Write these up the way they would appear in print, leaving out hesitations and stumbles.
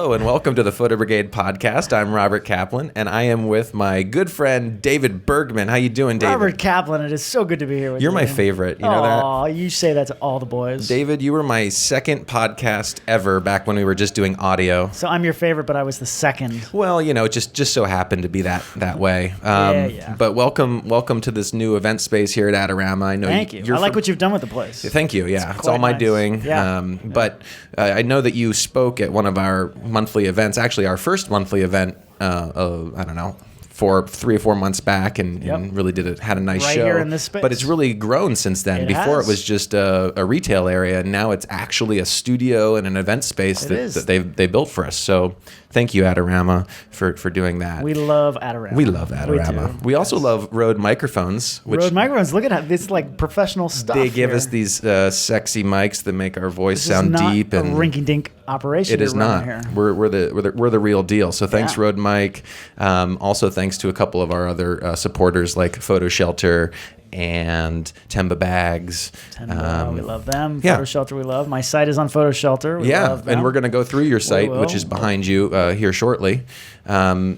Hello and welcome to the Photo Brigade podcast. I'm Robert Kaplan and I am with my good friend David Bergman. How you doing, David? Robert Kaplan, it is so good to be here with you. You're my favorite. You know that? Oh, you say that to all the boys. David, you were my second podcast ever back when we were just doing audio. So I'm your favorite, but I was the second. Well, you know, it just so happened to be that way. Yeah. But welcome to this new event space here at Adorama. I know. Thank you. I like what you've done with the place. Thank you. Yeah, it's all my doing. Yeah. But I know that you spoke at one of our monthly events. Actually, our first monthly event. I don't know. 3 or 4 months back, and really had a nice show. Right here in this space. But it's really grown since then. Before it was just a retail area, and now it's actually a studio and an event space that they built for us. So thank you, Adorama, for doing that. We love Adorama. We love Adorama. We also love Rode microphones. Rode microphones. Look at how this is like professional stuff. They give us these sexy mics that make our voice sound deep. This is not a rinky-dink operation. It is not. Here. We're the real deal. So thanks, Rode Mic. Also thanks to a couple of our other supporters like Photo Shelter and Temba Bags. We love them. Photo Shelter we love. My site is on Photo Shelter. We love them. And we're going to go through your site, which is behind you here shortly. So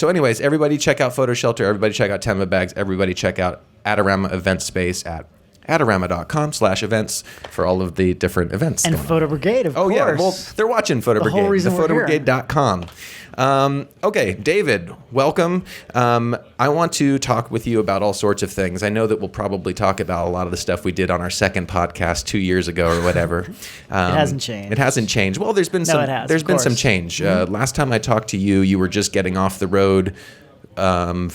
anyways, everybody check out Photo Shelter. Everybody check out Temba Bags. Everybody check out Adorama Event Space at adorama.com/events for all of the different events. And Photo Brigade, of course. Oh, yeah. Well, they're watching Photo Brigade. Whole reason thePhotoBrigade.com. Okay, David, welcome. I want to talk with you about all sorts of things. I know that we'll probably talk about a lot of the stuff we did on our second podcast 2 years ago or whatever. It hasn't changed. It hasn't changed. Well, there's been some change. Mm-hmm. Last time I talked to you, you were just getting off the road from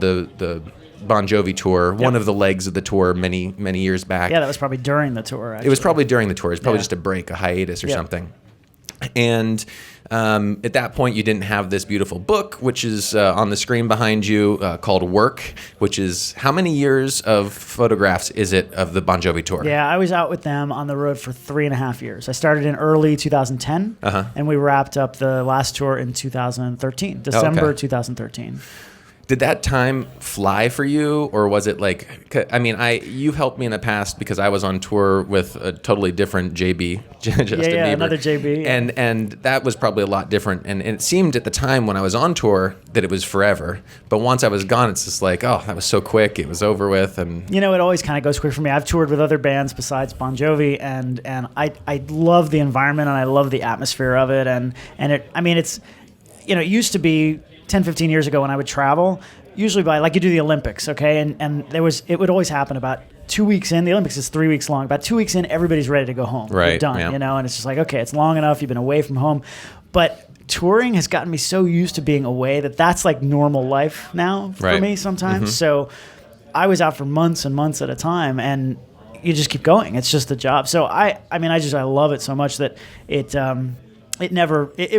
the Bon Jovi Tour, one of the legs of the tour many years back. Yeah, that was probably during the tour, actually. It was probably during the tour. It was probably just a break, a hiatus or something. And at that point, you didn't have this beautiful book, which is on the screen behind you, called Work, which is how many years of photographs is it of the Bon Jovi Tour? Yeah, I was out with them on the road for 3.5 years. I started in early 2010, and we wrapped up the last tour in 2013, December 2013. Did that time fly for you, or was it like? I mean, you've helped me in the past because I was on tour with a totally different JB, Justin Bieber. Another JB, and that was probably a lot different. And it seemed at the time when I was on tour that it was forever, but once I was gone, it's just like, oh, that was so quick. It was over with, and it always kind of goes quick for me. I've toured with other bands besides Bon Jovi, and I love the environment and I love the atmosphere of it, and it's it used to be 10, 15 years ago when I would travel, usually by, like you do the Olympics, okay? And it would always happen about 2 weeks in. The Olympics is 3 weeks long. About 2 weeks in, everybody's ready to go home. Right. They're done, and it's just like, okay, it's long enough. You've been away from home. But touring has gotten me so used to being away that's like normal life now for me sometimes. Mm-hmm. So I was out for months and months at a time, and you just keep going. It's just a job. So I love it so much that it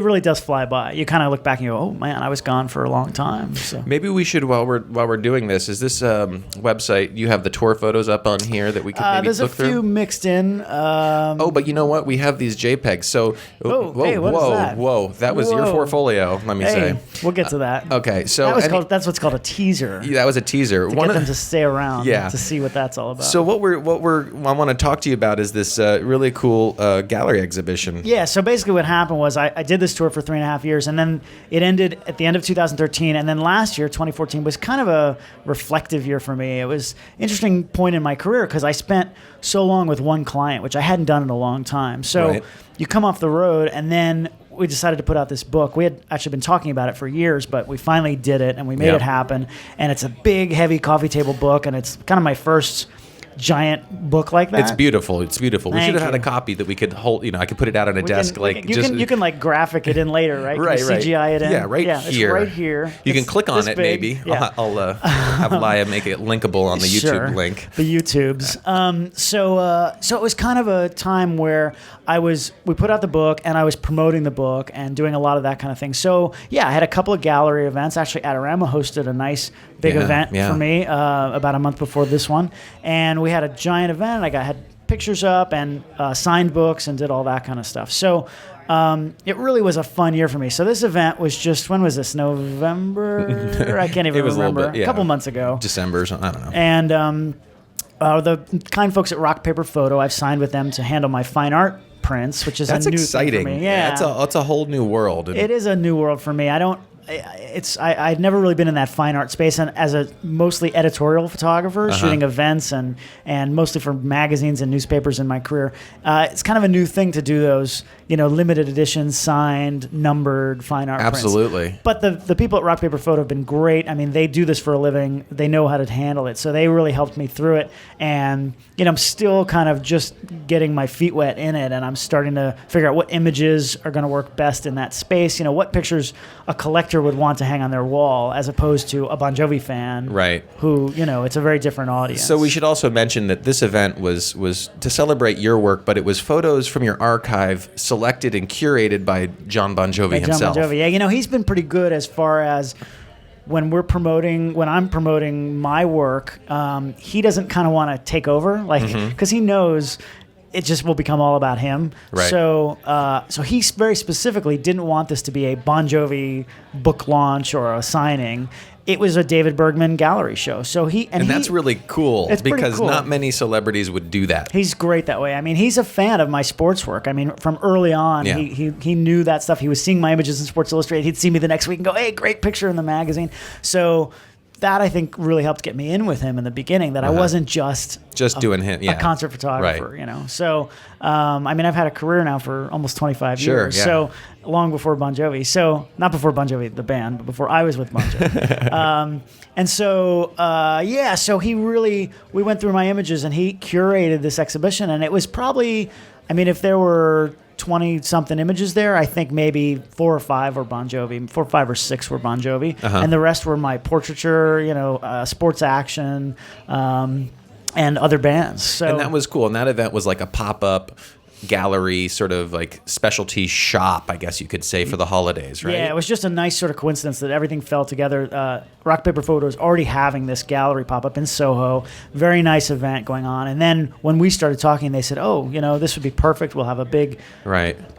really does fly by. You kind of look back and you go, oh man, I was gone for a long time. So maybe we should, while we're doing this, is this website, you have the tour photos up on here that we could maybe look through? There's a few mixed in. But you know what? We have these JPEGs. So whoa, that was your portfolio, let me say. We'll get to that. Okay, so that's what's called a teaser. Yeah, that was a teaser. To get them to stay around to see what that's all about. So I want to talk to you about is this really cool gallery exhibition. Yeah, so basically what happened was I did this tour for 3.5 years, and then it ended at the end of 2013, and then last year, 2014, was kind of a reflective year for me. It was an interesting point in my career because I spent so long with one client, which I hadn't done in a long time. So you come off the road, and then we decided to put out this book. We had actually been talking about it for years, but we finally did it, and we made it happen. And it's a big, heavy coffee table book, and it's kind of my first giant book like that. It's beautiful. We should have had a copy that we could hold. I could put it out on a desk. You can like graphic it in later, right? Right. CGI it in. Yeah, here. It's right here. You can click on it, big. maybe. Yeah. I'll have Laia make it linkable on the YouTube link. The YouTubes. So it was kind of a time where we put out the book, and I was promoting the book and doing a lot of that kind of thing. So I had a couple of gallery events. Actually, Adorama hosted a nice big event for me about a month before this one, and we had a giant event. I had pictures up and signed books and did all that kind of stuff. So it really was a fun year for me. So this event was just, when was this? November? I can't even remember. A couple months ago. December, I don't know. And the kind folks at Rock Paper Photo, I've signed with them to handle my fine art prints, which is That's a new exciting. thing for me. Yeah, that's a whole new world. It is a new world for me. I'd never really been in that fine art space, and as a mostly editorial photographer, shooting events and mostly for magazines and newspapers in my career, it's kind of a new thing to do those, limited editions, signed, numbered fine art prints. Absolutely. But the people at Rock Paper Photo have been great. I mean, they do this for a living. They know how to handle it, so they really helped me through it. And I'm still kind of just getting my feet wet in it, and I'm starting to figure out what images are going to work best in that space. What pictures a collector would want to hang on their wall as opposed to a Bon Jovi fan, right? Who, it's a very different audience. So we should also mention that this event was to celebrate your work, but it was photos from your archive selected and curated by John Bon Jovi himself. John Bon Jovi, yeah. He's been pretty good as far as when I'm promoting my work. He doesn't kind of want to take over, because he knows it just will become all about him. Right. So he very specifically didn't want this to be a Bon Jovi book launch or a signing. It was a David Bergman gallery show. So that's really cool, because cool. Not many celebrities would do that. He's great that way. I mean, he's a fan of my sports work. I mean, from early on, he knew that stuff. He was seeing my images in Sports Illustrated. He'd see me the next week and go, "Hey, great picture in the magazine." So that, I think, really helped get me in with him in the beginning, that I wasn't just doing him, a concert photographer, right. So, I mean, I've had a career now for almost 25 years. Yeah. So long before Bon Jovi. So not before Bon Jovi, the band, but before I was with Bon Jovi. And so, so we went through my images and he curated this exhibition, and it was probably, I mean, if there were 20-something images there, I think maybe 4 or 5 were Bon Jovi, 4, 5, or 6 were Bon Jovi, and the rest were my portraiture, sports action, and other bands. So, and that was cool. And that event was like a pop-up gallery, sort of like specialty shop, I guess you could say, for the holidays, right? Yeah, it was just a nice sort of coincidence that everything fell together. Rock Paper Photo is already having this gallery pop up in Soho. Very nice event going on. And then when we started talking, they said, "Oh, this would be perfect. We'll have a big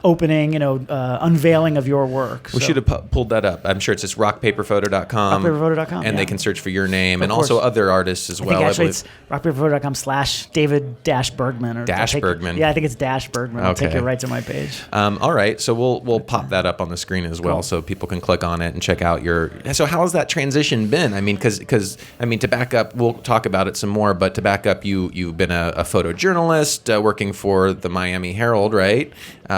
opening, unveiling of your work." We should have pulled that up. I'm sure it's just rockpaperphoto.com. Rockpaperphoto.com. And they can search for your name and also other artists as well. Actually, it's rockpaperphoto.com/David-Bergman. Or Bergman. Yeah, I think it's Bergman. I'll take you right to my page. All right. So we'll pop that up on the screen as well, so people can click on it and check out your. So how has that transition been? I mean, because to back up, we'll talk about it some more. But to back up, you've been a photojournalist working for the Miami Herald, right,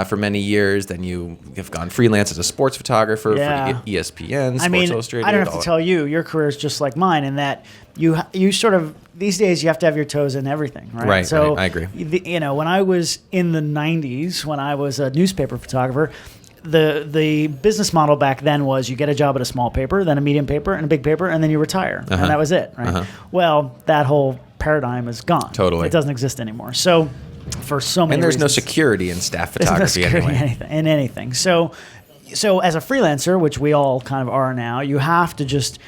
for many years. Then you have gone freelance as a sports photographer for ESPN, Sports Illustrated. I don't have to tell you, your career is just like mine in that you sort of, these days you have to have your toes in everything, right? Right. So I agree. When I was in the 90s, when I was a newspaper photographer, the business model back then was you get a job at a small paper, then a medium paper, and a big paper, and then you retire. And that was it, right? Well, that whole paradigm is gone. Totally. It doesn't exist anymore. So for so many reasons. And there's no reasons, security in staff photography in anything. So as a freelancer, which we all kind of are now, you have to just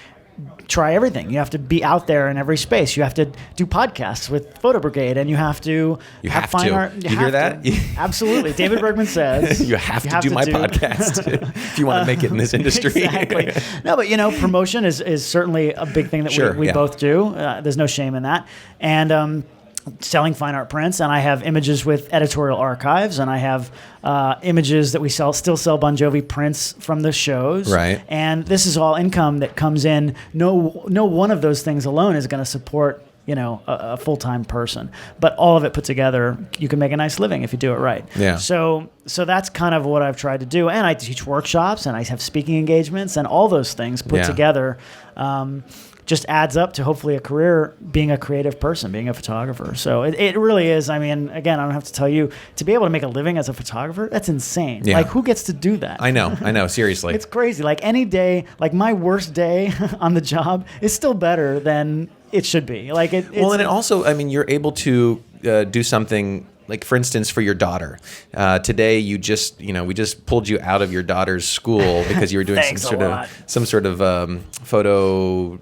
try everything. You have to be out there in every space. You have to do podcasts with Photo Brigade, and you have to have fine art. You hear that? Absolutely. David Bergman says you have to do my podcast if you want to make it in this industry. Exactly. No, but promotion is certainly a big thing that we both do. There's no shame in that. And selling fine art prints, and I have images with editorial archives, and I have images that we still sell Bon Jovi prints from the shows. Right. And this is all income that comes in. No one of those things alone is going to support a full-time person, but all of it put together, you can make a nice living if you do it right. Yeah. So that's kind of what I've tried to do, and I teach workshops, and I have speaking engagements, and all those things put together. Just adds up to hopefully a career being a creative person, being a photographer. So it really is. I mean, again, I don't have to tell you, to be able to make a living as a photographer, that's insane. Yeah. Like, who gets to do that? I know, seriously. It's crazy. Like, any day, like my worst day on the job is still better than it should be. Like, and it also, I mean, you're able to do something. Like, for instance, for your daughter, today we just pulled you out of your daughter's school because you were doing some sort of photo.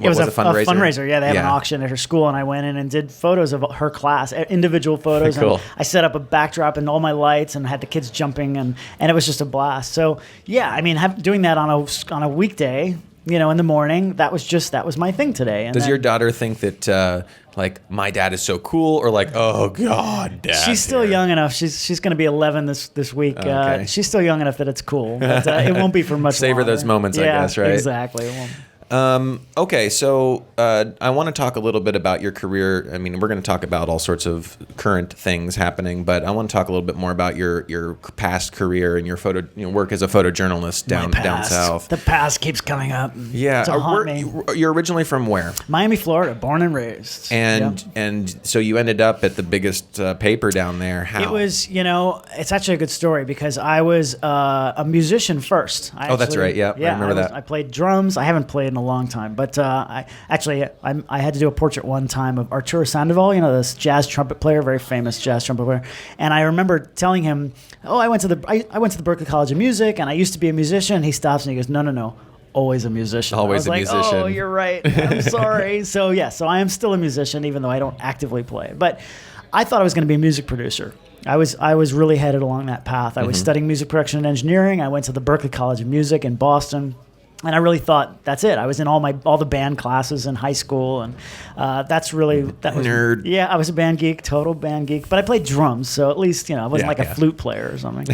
It was a fundraiser. Yeah, they have an auction at her school, and I went in and did photos of her class, individual photos. Cool. And I set up a backdrop and all my lights, and had the kids jumping, and it was just a blast. So yeah, I mean, doing that on a weekday in the morning, that was my thing today. And Does your daughter think that like my dad is so cool, or like, oh God, dad? She's still young enough. She's going to be 11 this week. Okay. She's still young enough that it's cool. But, it won't be for much Savor longer. those moments, I guess, right? Exactly. It won't. Okay, so I want to talk a little bit about your career. I mean, we're going to talk about all sorts of current things happening, but I want to talk a little bit more about your past career and your work as a photojournalist down south. The past keeps coming up. Yeah, to haunt me. You're originally from where? Miami, Florida, born and raised. And so you ended up at the biggest paper down there. How? It was, it's actually a good story because I was a musician first. That's right. Yeah, I remember that. I played drums. I haven't played in a long time, but I had to do a portrait one time of Arturo Sandoval, this jazz trumpet player, very famous jazz trumpet player. And I remember telling him, I went to the Berklee College of Music, and I used to be a musician. He stops and he goes, no. Always a musician. Always a musician. Oh, you're right. I'm sorry. So I am still a musician, even though I don't actively play. But I thought I was going to be a music producer. I was really headed along that path. I was studying music production and engineering. I went to the Berklee College of Music in Boston. And I really thought that's it. I was in all the band classes in high school, and that's really nerd. Yeah, I was a band geek, total band geek. But I played drums, so at least I wasn't a flute player or something.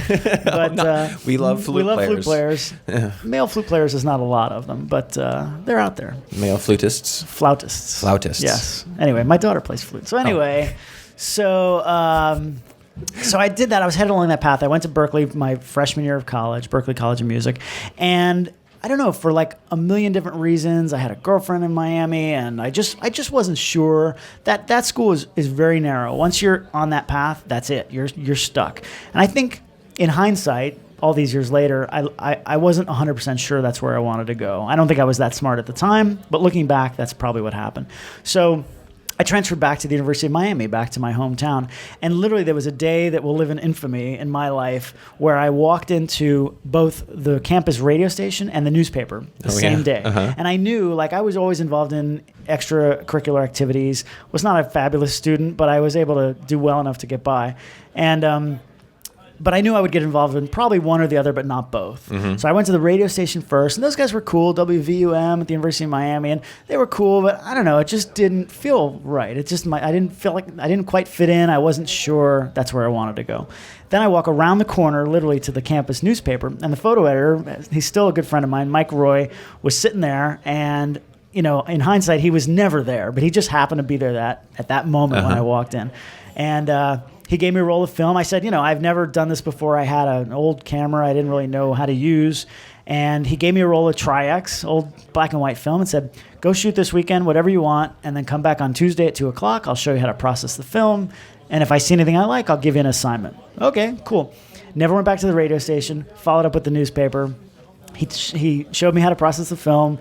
But we love flute players. Flute players. Yeah. Male flute players, is not a lot of them, but they're out there. Male flutists. Flautists. Yes. Anyway, my daughter plays flute. So anyway, so I did that. I was headed along that path. I went to Berklee my freshman year of college, Berklee College of Music, and I don't know, for like a million different reasons. I had a girlfriend in Miami, and I just wasn't sure. That school is very narrow. Once you're on that path, that's it. You're stuck. And I think in hindsight, all these years later, I wasn't 100% sure that's where I wanted to go. I don't think I was that smart at the time, but looking back, that's probably what happened. So I transferred back to the University of Miami, back to my hometown. And literally there was a day that will live in infamy in my life where I walked into both the campus radio station and the newspaper the same day. Uh-huh. And I knew, I was always involved in extracurricular activities, was not a fabulous student, but I was able to do well enough to get by. And but I knew I would get involved in probably one or the other, but not both. Mm-hmm. So I went to the radio station first, and those guys were cool, WVUM at the University of Miami, and they were cool, but I don't know, it just didn't feel right. I didn't feel like I didn't quite fit in. I wasn't sure that's where I wanted to go. Then I walk around the corner, literally to the campus newspaper, and the photo editor, he's still a good friend of mine, Mike Roy, was sitting there, and in hindsight, he was never there, but he just happened to be there at that moment when I walked in. And he gave me a roll of film. I said, I've never done this before. I had an old camera I didn't really know how to use. And he gave me a roll of Tri-X, old black and white film, and said, go shoot this weekend, whatever you want, and then come back on Tuesday at 2 o'clock. I'll show you how to process the film. And if I see anything I like, I'll give you an assignment. Okay, cool. Never went back to the radio station, followed up with the newspaper. He showed me how to process the film.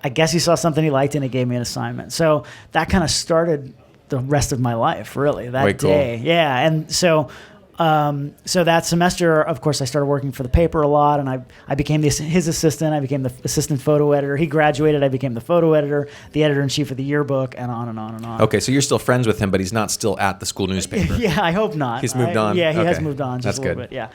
I guess he saw something he liked, and he gave me an assignment. So that kind of started the rest of my life, really, that day. Cool. Yeah, and so that semester, of course, I started working for the paper a lot, and I became his assistant. I became the assistant photo editor. He graduated. I became the photo editor, the editor-in-chief of the yearbook, and on and on and on. Okay, so you're still friends with him, but he's not still at the school newspaper. Yeah, I hope not. He's moved on? Yeah, he has moved on just That's a little bit, yeah.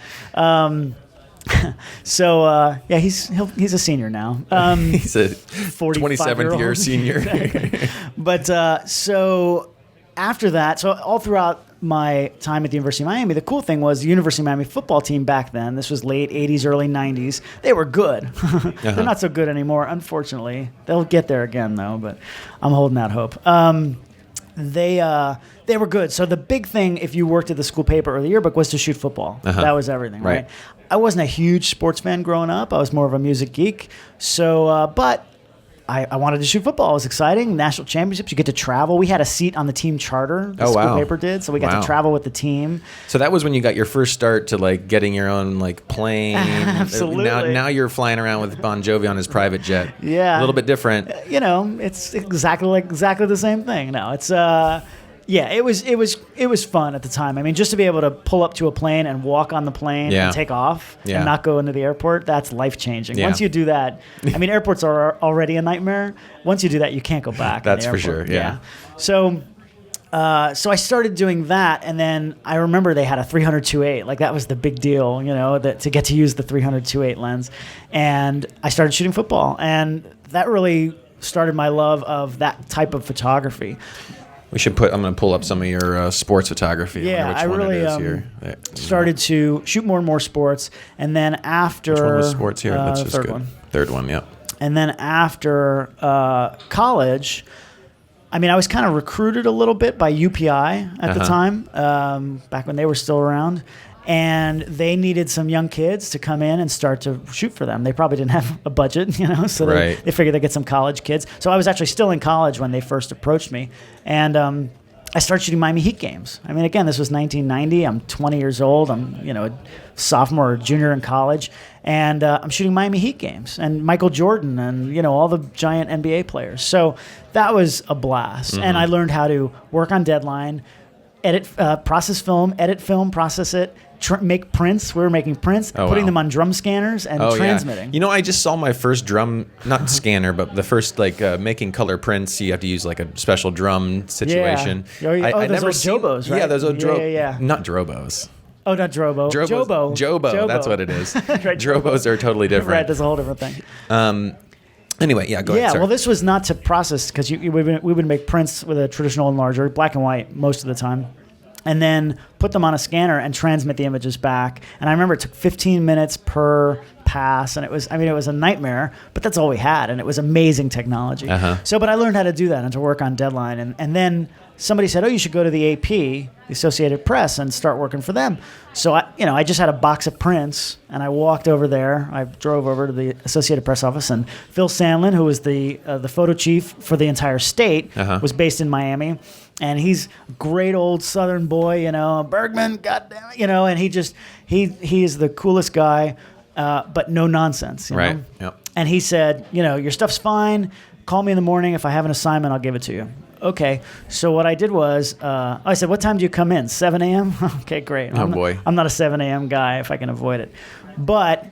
So he's a senior now. He's a 27th year senior. Exactly. But so after that, so all throughout my time at the University of Miami, the cool thing was the University of Miami football team back then, this was late 80s, early 90s, they were good. They're not so good anymore, unfortunately. They'll get there again, though, but I'm holding out hope. They were good. So the big thing, if you worked at the school paper or the yearbook, was to shoot football. That was everything, right? I wasn't a huge sports fan growing up. I was more of a music geek. So, but I wanted to shoot football. It was exciting. National championships. You get to travel. We had a seat on the team charter. The school paper did. So we got to travel with the team. So that was when you got your first start to getting your own plane. Absolutely. Now you're flying around with Bon Jovi on his private jet. Yeah. A little bit different. It's exactly the same thing. No, it's it was fun at the time. I mean, just to be able to pull up to a plane and walk on the plane and take off and not go into the airport, that's life-changing. Yeah. Once you do that, I mean, airports are already a nightmare. Once you do that, you can't go back. That's for sure, yeah. So So I started doing that, and then I remember they had a 300-2.8. Like that was the big deal, that to get to use the 300-2.8 lens. And I started shooting football, and that really started my love of that type of photography. I'm going to pull up some of your sports photography. Yeah, I wonder which really one it is here. started to shoot more and more sports, and then after which one was sports here? That's just third good. one. Third one, yep. And then after college, I was kind of recruited a little bit by UPI at the time, back when they were still around. And they needed some young kids to come in and start to shoot for them. They probably didn't have a budget, so they figured they'd get some college kids. So I was actually still in college when they first approached me. And I started shooting Miami Heat games. Again, this was 1990. I'm 20 years old. I'm, a sophomore or junior in college. And I'm shooting Miami Heat games and Michael Jordan and, all the giant NBA players. So that was a blast. Mm-hmm. And I learned how to work on deadline, process film, edit film, process it, make prints. We were making prints, putting them on drum scanners and transmitting. Yeah. I just saw my first drum, not scanner, but the first making color prints. You have to use like a special drum situation. Yeah. I those never old Jobos, right? Yeah, those old yeah. Not Drobos. Oh, not Drobo. Jobo. That's what it is. Right, Drobos are totally different. Right, that's a whole different thing. Anyway, go ahead. Yeah, well, this was not to process because we would make prints with a traditional enlarger, black and white most of the time, and then put them on a scanner and transmit the images back. And I remember it took 15 minutes per pass, and it was a nightmare, but that's all we had, and it was amazing technology. But I learned how to do that and to work on deadline, and then somebody said, "Oh, you should go to the AP, the Associated Press, and start working for them." So I just had a box of prints, and I walked over there. I drove over to the Associated Press office, and Phil Sandlin, who was the photo chief for the entire state, was based in Miami, and he's a great old Southern boy, Bergman, goddamn it, and he is the coolest guy, but no nonsense, right? know? Yep. And he said, your stuff's fine. Call me in the morning. If I have an assignment, I'll give it to you. Okay, so what I did was, I said, what time do you come in? 7 a.m.? Okay, great. I'm not a 7 a.m. guy if I can avoid it. But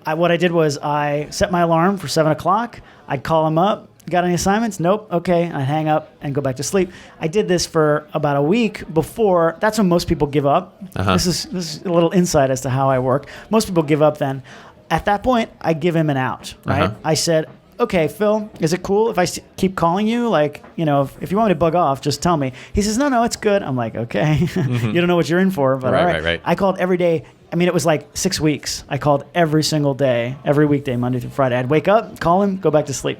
what I did was I set my alarm for 7 o'clock. I'd call him up. Got any assignments? Nope. Okay, I'd hang up and go back to sleep. I did this for about a week before. That's when most people give up. This is a little insight as to how I work. Most people give up then. At that point, I give him an out, right? I said, okay, Phil, is it cool if I keep calling you? Like, if you want me to bug off, just tell me. He says, no, it's good. I'm like, okay. You don't know what you're in for, but all right. Right. I called every day. It was like 6 weeks. I called every single day, every weekday, Monday through Friday. I'd wake up, call him, go back to sleep.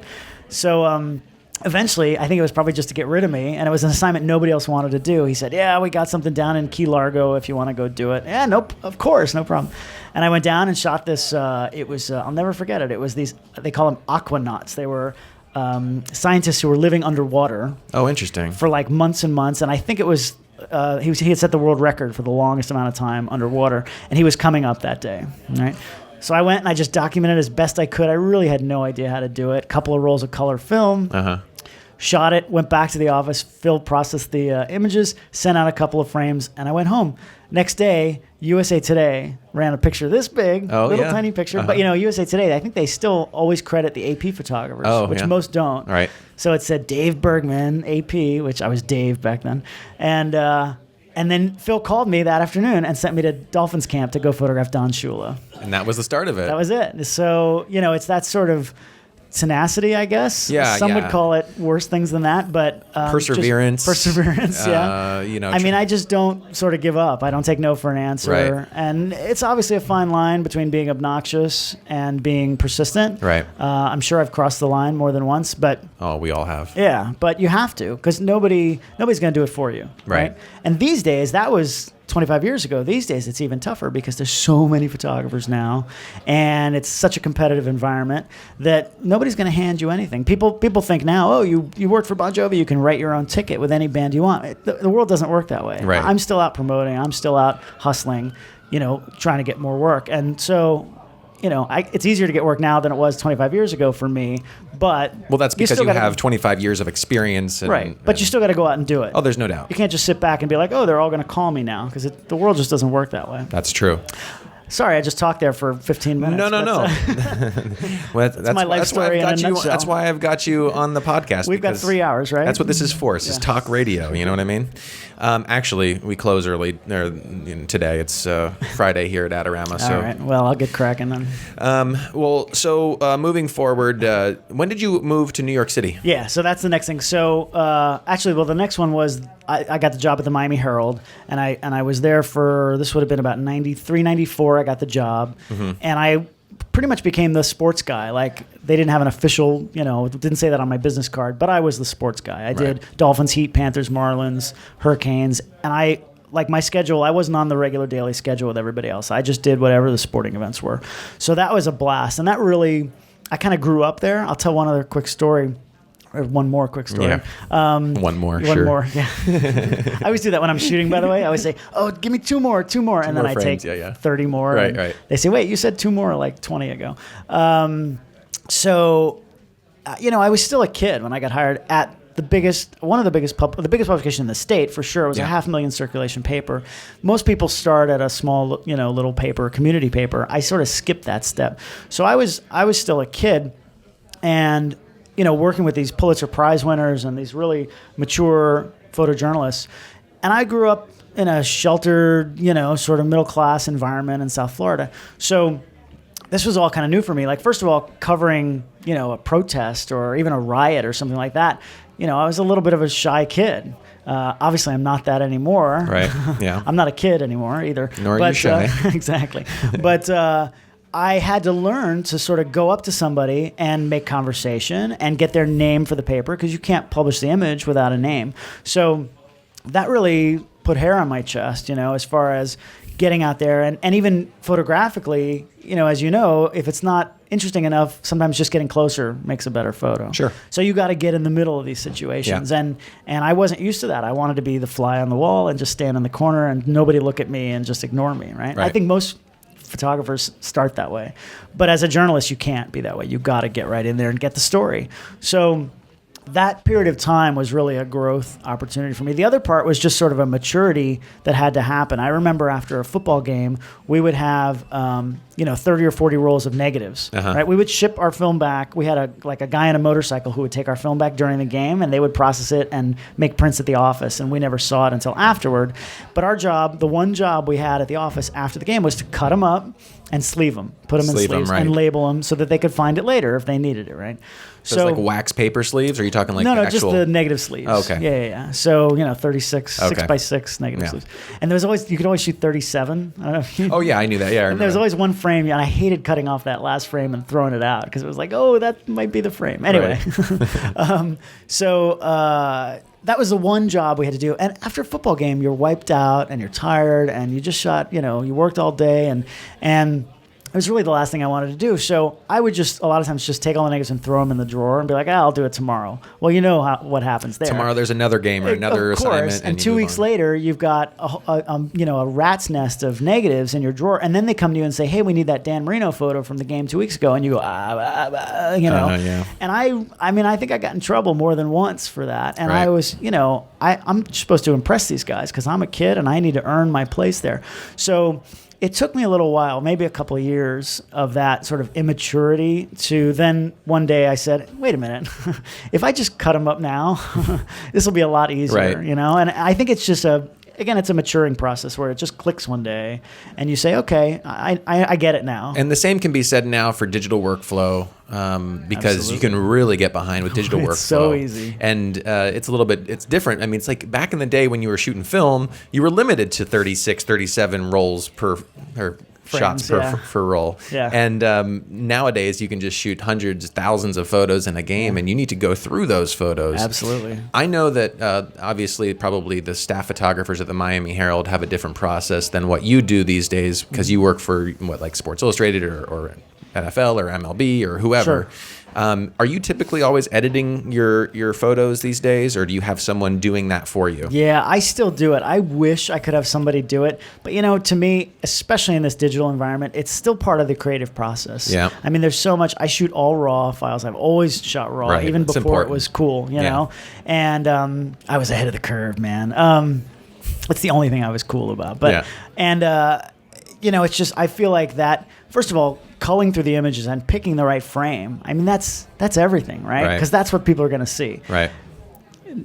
So eventually, I think it was probably just to get rid of me, and it was an assignment nobody else wanted to do. He said, yeah, we got something down in Key Largo if you want to go do it. Yeah, nope, of course, no problem. And I went down and shot this. It was, I'll never forget it. It was these, they call them aquanauts. They were scientists who were living underwater. Oh, interesting. For like months and months. And I think it was, he had set the world record for the longest amount of time underwater, and he was coming up that day, right? So I went and I just documented as best I could. I really had no idea how to do it. Couple of rolls of color film. Shot it, went back to the office. Phil processed the images, sent out a couple of frames, and I went home. Next day, USA Today ran a picture this big, tiny picture. But, USA Today, I think they still always credit the AP photographers, which most don't. Right. So it said Dave Bergman, AP, which I was Dave back then. And then Phil called me that afternoon and sent me to Dolphins camp to go photograph Don Shula. And that was the start of it. That was it. So, it's that sort of tenacity, I guess. Yeah, Some would call it worse things than that, but perseverance. Yeah. I just don't sort of give up. I don't take no for an answer. Right. And it's obviously a fine line between being obnoxious and being persistent. Right. I'm sure I've crossed the line more than once, but we all have. Yeah, but you have to, because nobody's going to do it for you. Right. And these days, that was 25 years ago. These days, it's even tougher because there's so many photographers now, and it's such a competitive environment that nobody's going to hand you anything. People think now, oh, you work for Bon Jovi, you can write your own ticket with any band you want. The world doesn't work that way. Right. I'm still out promoting. I'm still out hustling, trying to get more work. And so, it's easier to get work now than it was 25 years ago for me. But that's because you have 25 years of experience. Right. But you still got to go out and do it. Oh, there's no doubt. You can't just sit back and be like, oh, they're all going to call me now, because the world just doesn't work that way. That's true. Sorry, I just talked there for 15 minutes. No. Well, that's my life story in a nutshell. That's why I've got you on the podcast. We've got 3 hours, right? That's what this is for. This is talk radio. You know what I mean? Actually, we close early today. It's Friday here at Adorama. So. All right. Well, I'll get cracking then. Moving forward, when did you move to New York City? Yeah, so that's the next thing. So the next one was I got the job at the Miami Herald, and I was there for, this would have been about 93, 94. I got the job, and I pretty much became the sports guy. Like, they didn't have an official, didn't say that on my business card, but I was the sports guy. I did Dolphins, Heat, Panthers, Marlins, Hurricanes, and my schedule, I wasn't on the regular daily schedule with everybody else. I just did whatever the sporting events were. So that was a blast, and that really, I kind of grew up there. I'll tell one other quick story. Or one more quick story. Yeah. One more, yeah. I always do that when I'm shooting, by the way. I always say, oh, give me two more. And then I take 30 more. Right. They say, wait, you said 2 more like 20 ago. I was still a kid when I got hired at the biggest publication in the state, for sure. It was a 500,000 circulation paper. Most people start at a small, little paper, community paper. I sort of skipped that step. So I was still a kid, and working with these Pulitzer Prize winners and these really mature photojournalists. And I grew up in a sheltered, sort of middle-class environment in South Florida. So this was all kind of new for me. Like, first of all, covering, a protest or even a riot or something like that, I was a little bit of a shy kid. Obviously, I'm not that anymore. Right, yeah. I'm not a kid anymore either. Nor are you shy. Exactly. But I had to learn to sort of go up to somebody and make conversation and get their name for the paper, because you can't publish the image without a name. So that really put hair on my chest, as far as getting out there. And even photographically, as you know, if it's not interesting enough, sometimes just getting closer makes a better photo. Sure. So you got to get in the middle of these situations. Yeah. And I wasn't used to that. I wanted to be the fly on the wall and just stand in the corner and nobody look at me and just ignore me, right? I think most photographers start that way. But as a journalist, you can't be that way. You got to get right in there and get the story. So that period of time was really a growth opportunity for me. The other part was just sort of a maturity that had to happen. I remember after a football game, we would have 30 or 40 rolls of negatives. Right? We would ship our film back. We had a guy on a motorcycle who would take our film back during the game, and they would process it and make prints at the office, and we never saw it until afterward. But our job, the one job we had at the office after the game, was to cut them up and sleeve them, put them in sleeves, and label them so that they could find it later if they needed it, right? So it's like wax paper sleeves, or are you talking like no, actual... just the negative sleeves. Oh, okay. Yeah. So 36, 6x6 negative sleeves, and you could always shoot 37. I don't know if you, oh yeah, I knew that. Yeah, I remember. There was always one frame, and I hated cutting off that last frame and throwing it out because it was like, oh, that might be the frame. Anyway, that was the one job we had to do. And after a football game, you're wiped out and you're tired, and you just shot. You worked all day, and it was really the last thing I wanted to do. So I would just, a lot of times, just take all the negatives and throw them in the drawer and be like, I'll do it tomorrow. Well, what happens there. Tomorrow there's another game or another assignment. And 2 weeks later, you've got a rat's nest of negatives in your drawer. And then they come to you and say, hey, we need that Dan Marino photo from the game 2 weeks ago. And you go, Yeah. And I think I got in trouble more than once for that. And I was, I'm supposed to impress these guys because I'm a kid and I need to earn my place there. So it took me a little while, maybe a couple of years of that sort of immaturity, to then one day I said, wait a minute, if I just cut them up now, this will be a lot easier, And I think it's just it's a maturing process where it just clicks one day and you say, okay, I get it now. And the same can be said now for digital workflow, because Absolutely. You can really get behind with digital workflow. It's so easy. And it's different. I mean, it's like back in the day when you were shooting film, you were limited to 36, 37 rolls per shots per roll. Yeah. And nowadays you can just shoot hundreds, thousands of photos in a game, and you need to go through those photos. Absolutely. I know that obviously probably the staff photographers at the Miami Herald have a different process than what you do these days, because you work for like Sports Illustrated or NFL or MLB or whoever. Sure. Are you typically always editing your photos these days, or do you have someone doing that for you? Yeah, I still do it. I wish I could have somebody do it. But, to me, especially in this digital environment, it's still part of the creative process. Yeah. I mean, there's so much. I shoot all raw files. I've always shot raw, even before important. It was cool, you know. And I was ahead of the curve, man. It's the only thing I was cool about. But it's just, I feel like that, first of all, culling through the images and picking the right frame. I mean, that's everything, right? Because that's what people are going to see. Right.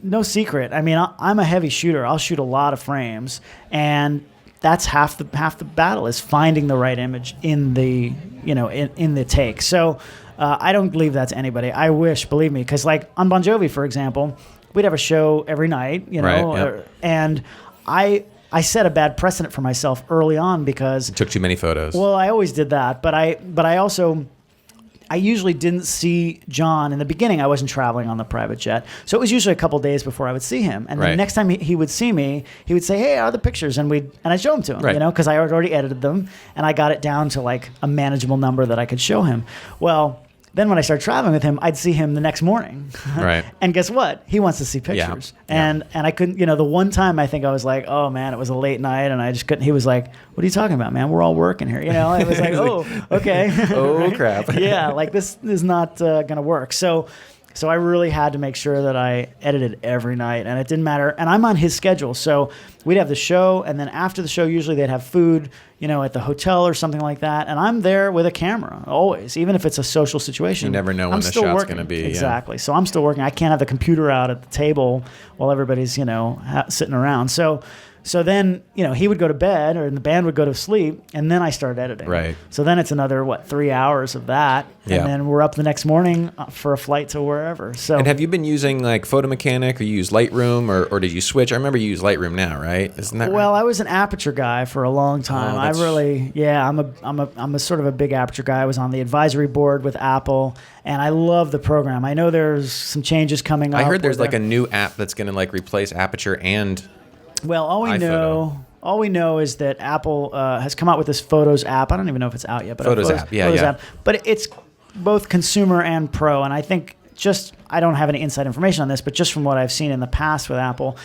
No secret. I mean, I'm a heavy shooter. I'll shoot a lot of frames, and that's half the battle is finding the right image in the in the take. So I don't believe that's anybody. I wish, believe me, because like on Bon Jovi, for example, we'd have a show every night, and I set a bad precedent for myself early on because took too many photos. Well, I always did that, but I also. I usually didn't see John in the beginning. I wasn't traveling on the private jet, so it was usually a couple days before I would see him. And the next time he would see me, he would say, "Hey, how are the pictures?" And I'd show them to him, because I had already edited them and I got it down to like a manageable number that I could show him. Well, then when I started traveling with him, I'd see him the next morning. Right. And guess what? He wants to see pictures. Yeah. And I couldn't, the one time I think I was like, oh man, it was a late night and I just couldn't. He was like, what are you talking about, man? We're all working here. I was like, oh, okay. Oh, crap. Yeah, like this is not going to work. So I really had to make sure that I edited every night, and it didn't matter. And I'm on his schedule, so we'd have the show, and then after the show, usually they'd have food, at the hotel or something like that. And I'm there with a camera always, even if it's a social situation. You never know when the shot's going to be. Exactly. So I'm still working. I can't have the computer out at the table while everybody's sitting around. So then, he would go to bed, or the band would go to sleep, and then I started editing. Right. So then it's another 3 hours of that, and then we're up the next morning for a flight to wherever. So. And have you been using like Photo Mechanic, or you use Lightroom, or did you switch? I remember you use Lightroom now, right? Isn't that right? Well, I was an Aperture guy for a long time. I'm a sort of a big Aperture guy. I was on the advisory board with Apple, and I love the program. I know there's some changes coming up. I heard there's like a new app that's going to like replace Aperture and. Well, all we know is that Apple has come out with this Photos app. I don't even know if it's out yet, but Photos app. But it's both consumer and pro, and I think I don't have any inside information on this, but just from what I've seen in the past with Apple,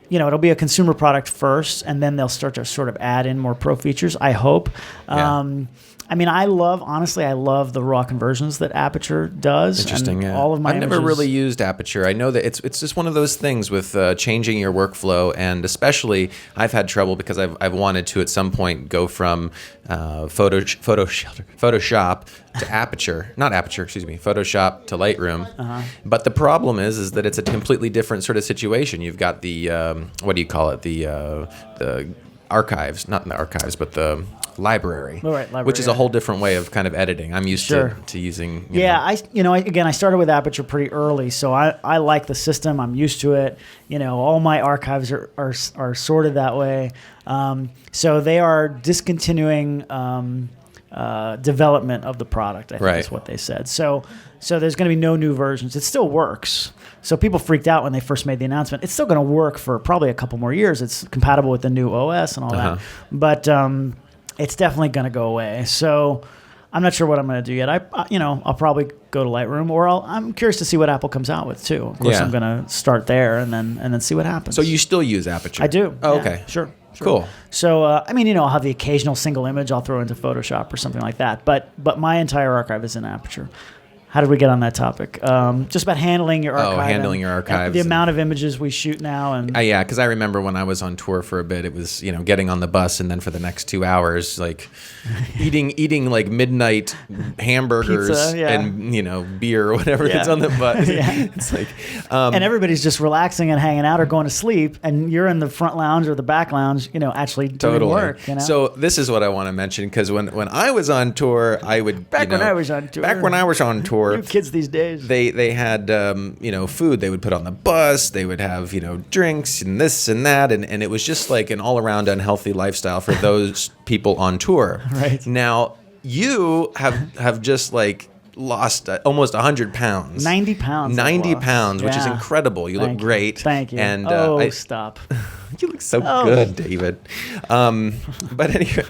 it'll be a consumer product first, and then they'll start to sort of add in more pro features, I hope. Yeah. I mean, I love the raw conversions that Aperture does. Interesting, and all of my I've never images. really used Aperture. I know that it's just one of those things with changing your workflow, and especially I've had trouble because I've wanted to at some point go from Photoshop to Aperture, not Aperture, excuse me, Photoshop to Lightroom. Uh-huh. But the problem is that it's a completely different sort of situation. You've got the what do you call it? The archives, not in the archives, but the library, which is a whole different way of kind of editing. I'm used to using. I started with Aperture pretty early, so I like the system. I'm used to it. All my archives are sorted that way. So they are discontinuing development of the product. I think is what they said. So there's going to be no new versions. It still works. So people freaked out when they first made the announcement. It's still going to work for probably a couple more years. It's compatible with the new OS and all that. But it's definitely going to go away. So I'm not sure what I'm going to do yet. I'll probably go to Lightroom, or I'm curious to see what Apple comes out with too. Of course, I'm going to start there and then see what happens. So you still use Aperture? I do. Oh, okay. Sure. Cool. So, I'll have the occasional single image I'll throw into Photoshop or something like that. But my entire archive is in Aperture. How did we get on that topic? Just about handling your archive. Oh, handling your archives. The amount of images we shoot now. And yeah, because I remember when I was on tour for a bit, it was, getting on the bus and then for the next 2 hours, like eating like midnight hamburgers Pizza, and, beer or whatever that's on the bus. It's like, and everybody's just relaxing and hanging out or going to sleep, and you're in the front lounge or the back lounge, actually doing work. So this is what I want to mention, because when I was on tour, I would Back when I was on tour. You kids these days. They had food they would put on the bus. They would have drinks and this and that, and it was just like an all around unhealthy lifestyle for those people on tour. Right. Now you have just like lost almost 100 pounds. 90 pounds. 90 pounds, which is incredible. You look great. Thank you. And stop. You look so good, David. But anyway,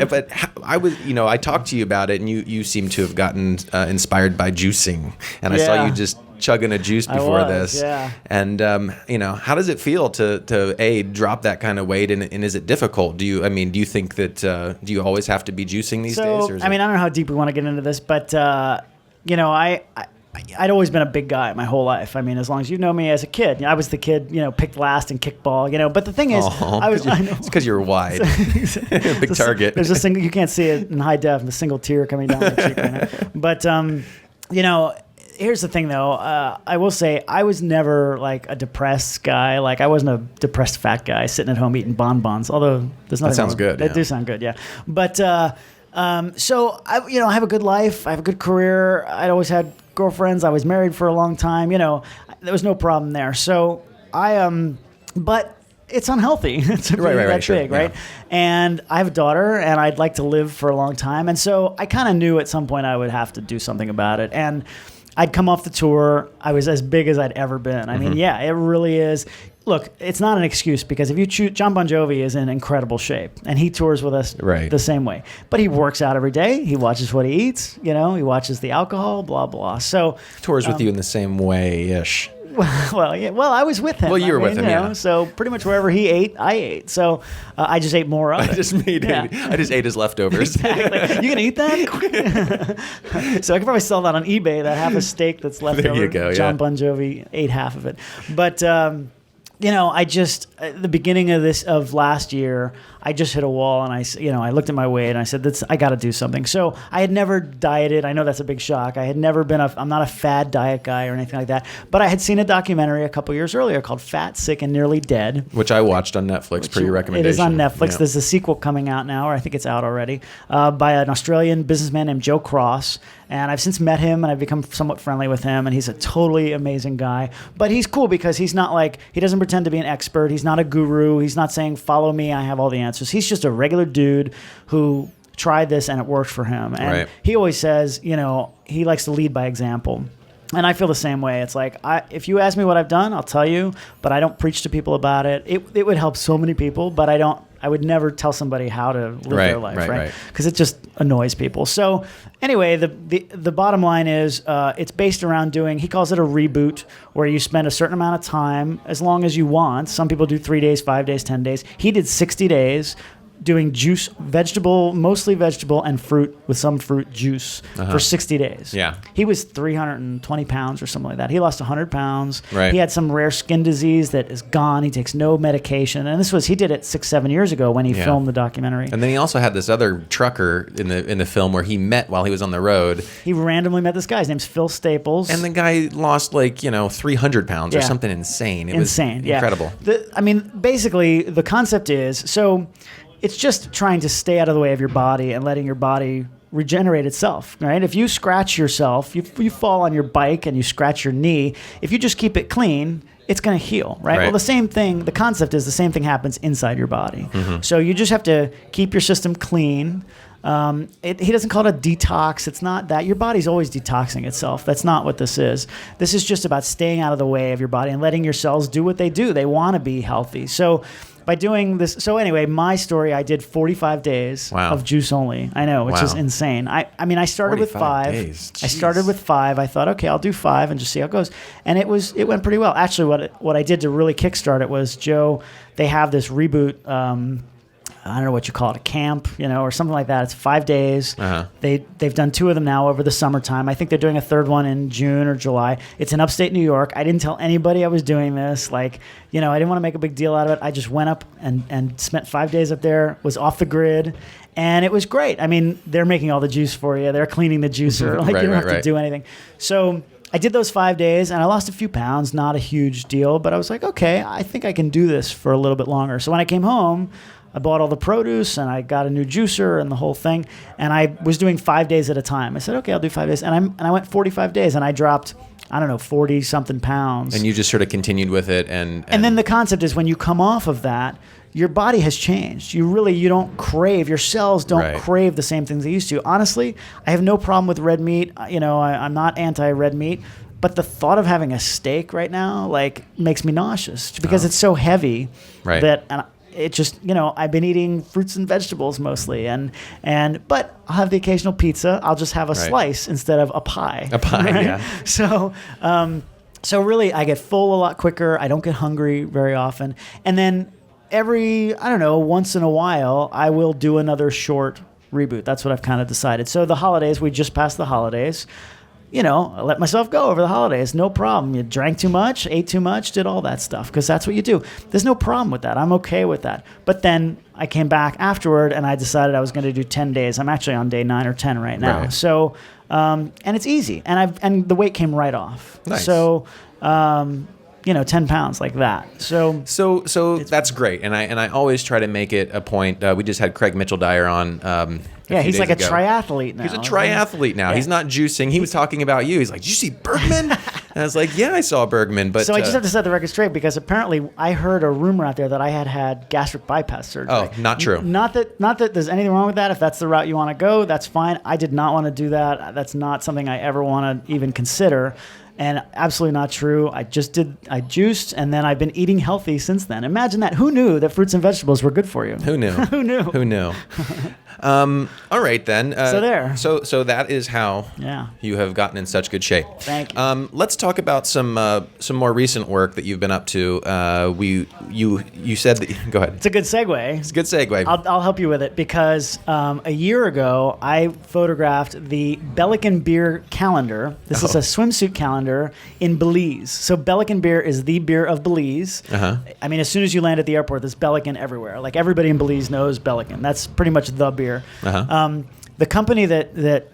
I was, I talked to you about it, and you seem to have gotten inspired by juicing, and I saw you just chugging a juice before this. Yeah. And how does it feel to drop that kind of weight, and is it difficult? Do you think that do you always have to be juicing these days? Or I don't know how deep we want to get into this, but I'd always been a big guy my whole life. I mean, as long as you know me as a kid, I was the kid, picked last in kickball, But the thing is, it's because you're wide, big target. There's a single, you can't see it in high def, the single tear coming down my cheek right now. But, here's the thing, though. I will say I was never like a depressed guy. Like I wasn't a depressed fat guy sitting at home eating bonbons. Although there's nothing. That sounds good. They do sound good, yeah. But so I have a good life. I have a good career. I'd always had girlfriends. I was married for a long time. There was no problem there. So but it's unhealthy. It's that big, right? Yeah. And I have a daughter, and I'd like to live for a long time. And so I kind of knew at some point I would have to do something about it. And I'd come off the tour. I was as big as I'd ever been. I mean, yeah, it really is. Look, it's not an excuse because if you choose, John Bon Jovi is in incredible shape, and he tours with us the same way. But he works out every day. He watches what he eats. He watches the alcohol, blah, blah. So tours with you in the same way-ish. Well, yeah. Well, I was with him. Well, you were with him, yeah. So pretty much wherever he ate, I ate. So I just ate more of it. I just ate his leftovers. Exactly. You can eat that? So I could probably sell that on eBay, that half a steak that's left over. There you go, John Bon Jovi ate half of it. But, I just, at the beginning of last year, I just hit a wall, and I looked at my weight, and I said, I got to do something. So I had never dieted. I know that's a big shock. I had never been I'm not a fad diet guy or anything like that. But I had seen a documentary a couple years earlier called Fat, Sick, and Nearly Dead. Which I watched on Netflix per your recommendation. It is on Netflix. Yeah. There's a sequel coming out now, or I think it's out already, by an Australian businessman named Joe Cross. And I've since met him, and I've become somewhat friendly with him, and he's a totally amazing guy. But he's cool because he's not he doesn't pretend to be an expert. He's not a guru. He's not saying, follow me, I have all the answers. He's just a regular dude who tried this, and it worked for him. And he always says, he likes to lead by example. And I feel the same way. It's like, if you ask me what I've done, I'll tell you, but I don't preach to people about it. It would help so many people, but I would never tell somebody how to live their life, right? Because it just annoys people. So anyway, the bottom line is it's based around he calls it a reboot, where you spend a certain amount of time, as long as you want. Some people do 3 days, 5 days, 10 days. He did 60 days. Doing juice, mostly vegetable and fruit with some fruit juice for 60 days. Yeah. He was 320 pounds or something like that. He lost 100 pounds. Right. He had some rare skin disease that is gone. He takes no medication. And he did it 6-7 years ago when he filmed the documentary. And then he also had this other trucker in the film where he met while he was on the road. He randomly met this guy. His name's Phil Staples. And the guy lost 300 pounds or something insane. It was incredible. Basically, the concept is, it's just trying to stay out of the way of your body and letting your body regenerate itself, right? If you scratch yourself, you fall on your bike and you scratch your knee, if you just keep it clean, it's going to heal, right? Well, the concept is the same thing happens inside your body. Mm-hmm. So you just have to keep your system clean. He doesn't call it a detox. It's not that. Your body's always detoxing itself. That's not what this is. This is just about staying out of the way of your body and letting your cells do what they do. They want to be healthy. So by doing this, anyway, my story, I did 45 days of juice only. I know, which is insane. I I started with 5. Days. I started with 5. I thought, okay, I'll do 5 and just see how it goes. And it went pretty well. Actually, what I did to really kickstart it was, Joe, they have this reboot. I don't know what you call it, a camp, or something like that. It's 5 days. Uh-huh. They've done 2 of them now over the summertime. I think they're doing a third one in June or July. It's in upstate New York. I didn't tell anybody I was doing this. I didn't want to make a big deal out of it. I just went up and spent 5 days up there, was off the grid, and it was great. I mean, they're making all the juice for you. They're cleaning the juicer. You don't have to do anything. So I did those 5 days, and I lost a few pounds, not a huge deal, but I was like, okay, I think I can do this for a little bit longer. So when I came home, I bought all the produce, and I got a new juicer and the whole thing, and I was doing 5 days at a time. I said, okay, I'll do 5 days, and I went 45 days, and I dropped, 40-something pounds. And you just sort of continued with it, and then the concept is when you come off of that, your body has changed. You don't crave, your cells don't crave the same things they used to. Honestly, I have no problem with red meat. I'm not anti-red meat. But the thought of having a steak right now, makes me nauseous because it's so heavy that it just, I've been eating fruits and vegetables mostly, but I'll have the occasional pizza. I'll just have a slice instead of a pie. A pie, right? Yeah. So really, I get full a lot quicker. I don't get hungry very often, and then once in a while, I will do another short reboot. That's what I've kind of decided. So the holidays, we just passed the holidays. I let myself go over the holidays. No problem. You drank too much, ate too much, did all that stuff because that's what you do. There's no problem with that. I'm okay with that. But then I came back afterward and I decided I was going to do 10 days. I'm actually on day 9 or 10 right now. Right. So, and it's easy. And the weight came right off. Nice. So, 10 pounds like that. So that's great. And I always try to make it a point. We just had Craig Mitchell-Dyer on. He's like a triathlete now. He's a triathlete now. Yeah. He's not juicing. He was talking about you. He's like, did you see Bergman? And I was like, yeah, I saw Bergman. But so I just have to set the record straight because apparently I heard a rumor out there that I had gastric bypass surgery. Oh, not true. Not that there's anything wrong with that. If that's the route you want to go, that's fine. I did not want to do that. That's not something I ever want to even consider. And absolutely not true. I juiced, and then I've been eating healthy since then. Imagine that. Who knew that fruits and vegetables were good for you? Who knew? Who knew? Who knew? All right, then. So there. So that is how you have gotten in such good shape. Thank you. Let's talk about some more recent work that you've been up to. You said that. Go ahead. It's a good segue. It's a good segue. I'll help you with it because a year ago I photographed the Belize beer calendar. This is a swimsuit calendar in Belize. So Belize beer is the beer of Belize. Uh-huh. I mean, as soon as you land at the airport, there's Belize everywhere. Like everybody in Belize knows Belize. That's pretty much the beer. Uh-huh. The company that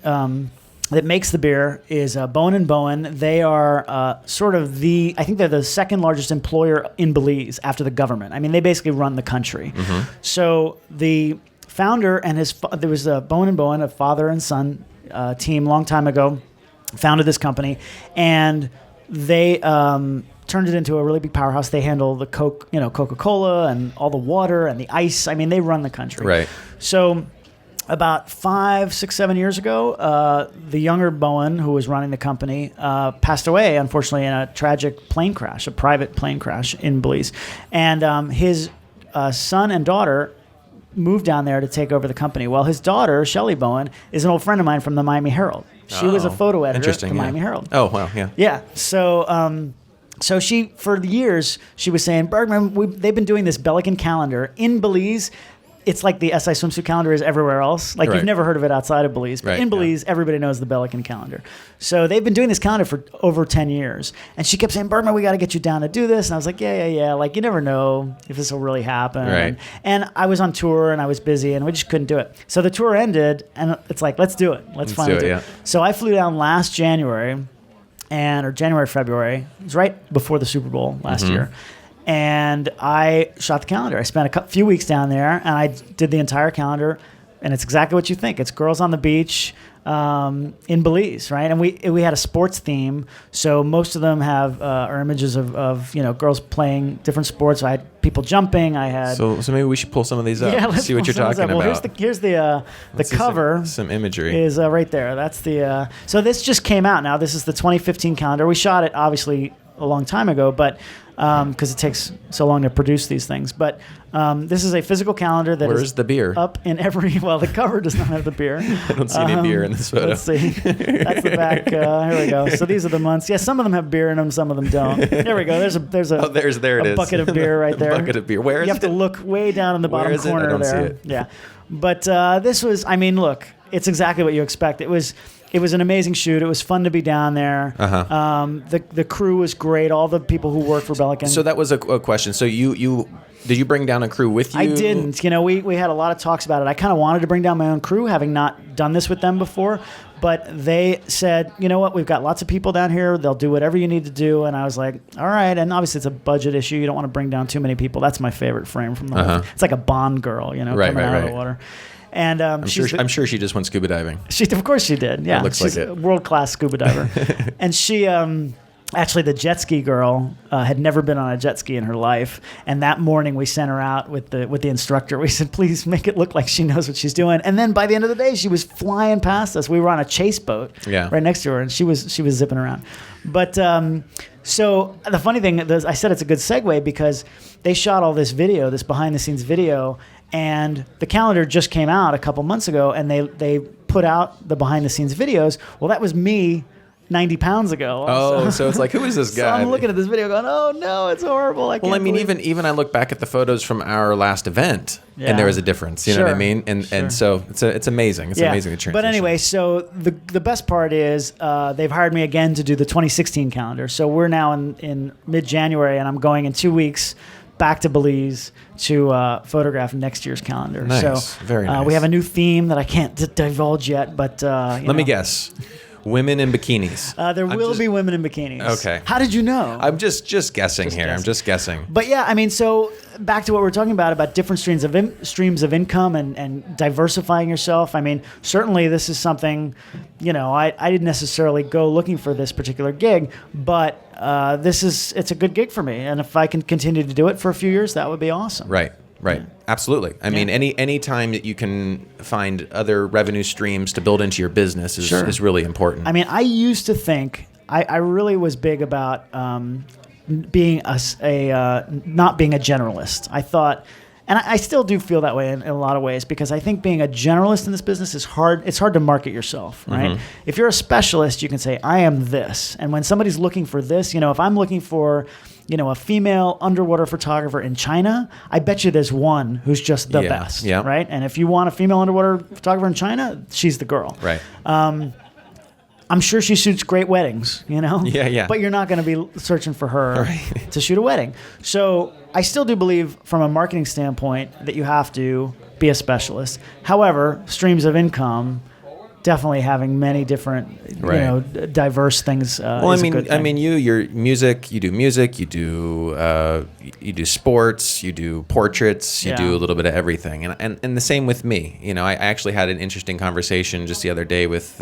makes the beer is Bowen & Bowen. They are sort of I think they're the second largest employer in Belize after the government. I mean, they basically run the country. Mm-hmm. So the founder and there was Bowen & Bowen, a father and son team, long time ago, founded this company, and they turned it into a really big powerhouse. They handle the Coca-Cola and all the water and the ice. I mean, they run the country. Right. So about 5, 6, 7 years ago, the younger Bowen, who was running the company, passed away, unfortunately, in a tragic plane crash, a private plane crash in Belize. And his son and daughter moved down there to take over the company. Well, his daughter, Shelley Bowen, is an old friend of mine from the Miami Herald. She was a photo editor at the Miami Herald. Oh, wow, yeah. Yeah, so she, for the years, she was saying, Bergman, they've been doing this Belize calendar in Belize. It's like the SI swimsuit calendar is everywhere else. Like you've never heard of it outside of Belize. But in Belize, everybody knows the Belize calendar. So they've been doing this calendar for over 10 years. And she kept saying, Bergman, we got to get you down to do this. And I was like, yeah. Like, you never know if this will really happen. Right. And I was on tour and I was busy and we just couldn't do it. So the tour ended and it's like, let's do it. Let's finally do it. So I flew down last January or January, February. It was right before the Super Bowl last year. And I shot the calendar. I spent a few weeks down there, and I did the entire calendar. And it's exactly what you think. It's girls on the beach in Belize, right? And we had a sports theme, so most of them are images of girls playing different sports. I had people jumping. I had so maybe we should pull some of these up. Yeah, let's see what you're talking about. Well, here's the cover. Some imagery is right there. That's the. So this just came out now. This is the 2015 calendar. We shot it obviously a long time ago, but. Because it takes so long to produce these things. But this is a physical calendar that Where's the beer? Up in every... Well, the cover does not have the beer. I don't see any beer in this photo. Let's see. That's the back. Here we go. So these are the months. Yeah, some of them have beer in them, some of them don't. There we go. There's a there it is. Bucket of beer right there. A bucket of beer. Where is it? You have to look way down in the bottom corner there. I don't see it. Yeah. But this was... I mean, look, it's exactly what you expect. It was an amazing shoot. It was fun to be down there. Uh-huh. The crew was great. All the people who worked for Belize. So that was a question. So you did you bring down a crew with you? I didn't. We had a lot of talks about it. I kind of wanted to bring down my own crew, having not done this with them before. But they said, you know what? We've got lots of people down here. They'll do whatever you need to do. And I was like, all right. And obviously it's a budget issue. You don't want to bring down too many people. That's my favorite frame from the whole. It's like a Bond girl, coming out of the water. And I'm sure she just went scuba diving. Of course she did. Yeah, it looks she's like a world-class scuba diver. And she, actually, the jet ski girl had never been on a jet ski in her life. And that morning, we sent her out with the instructor. We said, "Please make it look like she knows what she's doing." And then by the end of the day, she was flying past us. We were on a chase boat right next to her, and she was zipping around. But so the funny thing is, I said it's a good segue because they shot all this video, this behind-the-scenes video. And the calendar just came out a couple months ago, and they put out the behind-the-scenes videos. Well, that was me 90 pounds ago. Oh, so it's like, who is this So guy? I'm looking at this video going, oh no, it's horrible. Well, I mean, even I look back at the photos from our last event, and there was a difference. You know what I mean? And so it's amazing. It's amazing the transition. But anyway, so the best part is they've hired me again to do the 2016 calendar. So we're now in mid-January, and I'm going in 2 weeks back to Belize to photograph next year's calendar. Nice. So Very nice. we have a new theme that I can't divulge yet, but let me guess. Women in bikinis. There will be women in bikinis. Okay. How did you know? I'm just guessing here. I'm just guessing. But yeah, I mean, so back to what we were talking about different streams of income and diversifying yourself. I mean, certainly this is something, I didn't necessarily go looking for this particular gig, but it's a good gig for me. And if I can continue to do it for a few years, that would be awesome. Right. Right. Yeah. Absolutely. I mean, any time that you can find other revenue streams to build into your business is really important. I mean, I used to think I really was big about being not being a generalist. I thought, and I still do feel that way in a lot of ways, because I think being a generalist in this business is hard. It's hard to market yourself, right? Mm-hmm. If you're a specialist, you can say, I am this. And when somebody's looking for this, if I'm looking for a female underwater photographer in China, I bet you there's one who's just the best, right? And if you want a female underwater photographer in China, she's the girl. Right. I'm sure she shoots great weddings, Yeah. But you're not going to be searching for her to shoot a wedding. So I still do believe from a marketing standpoint that you have to be a specialist. However, streams of income, definitely having many different, diverse things. Well, I mean, your music, you do sports, you do portraits, you do a little bit of everything, and the same with me. I actually had an interesting conversation just the other day with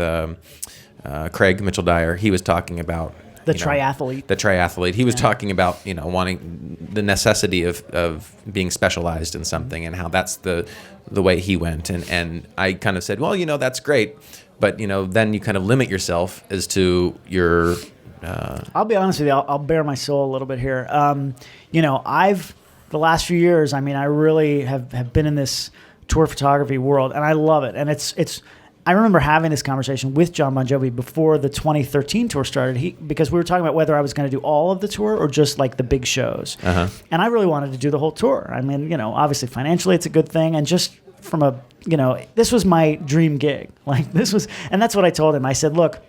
Craig Mitchell-Dyer. He was talking about the triathlete. He was talking about wanting the necessity of being specialized in something, and how that's the way he went. And I kind of said, well, that's great, but then you kind of limit yourself as to your. I'll be honest with you. I'll bare my soul a little bit here. The last few years, I mean, I really have been in this tour photography world, and I love it. And it's. I remember having this conversation with John Bon Jovi before the 2013 tour started, because we were talking about whether I was going to do all of the tour or just like the big shows. Uh-huh. And I really wanted to do the whole tour. I mean, obviously financially it's a good thing. And just from this was my dream gig. Like this was, and that's what I told him. I said, look,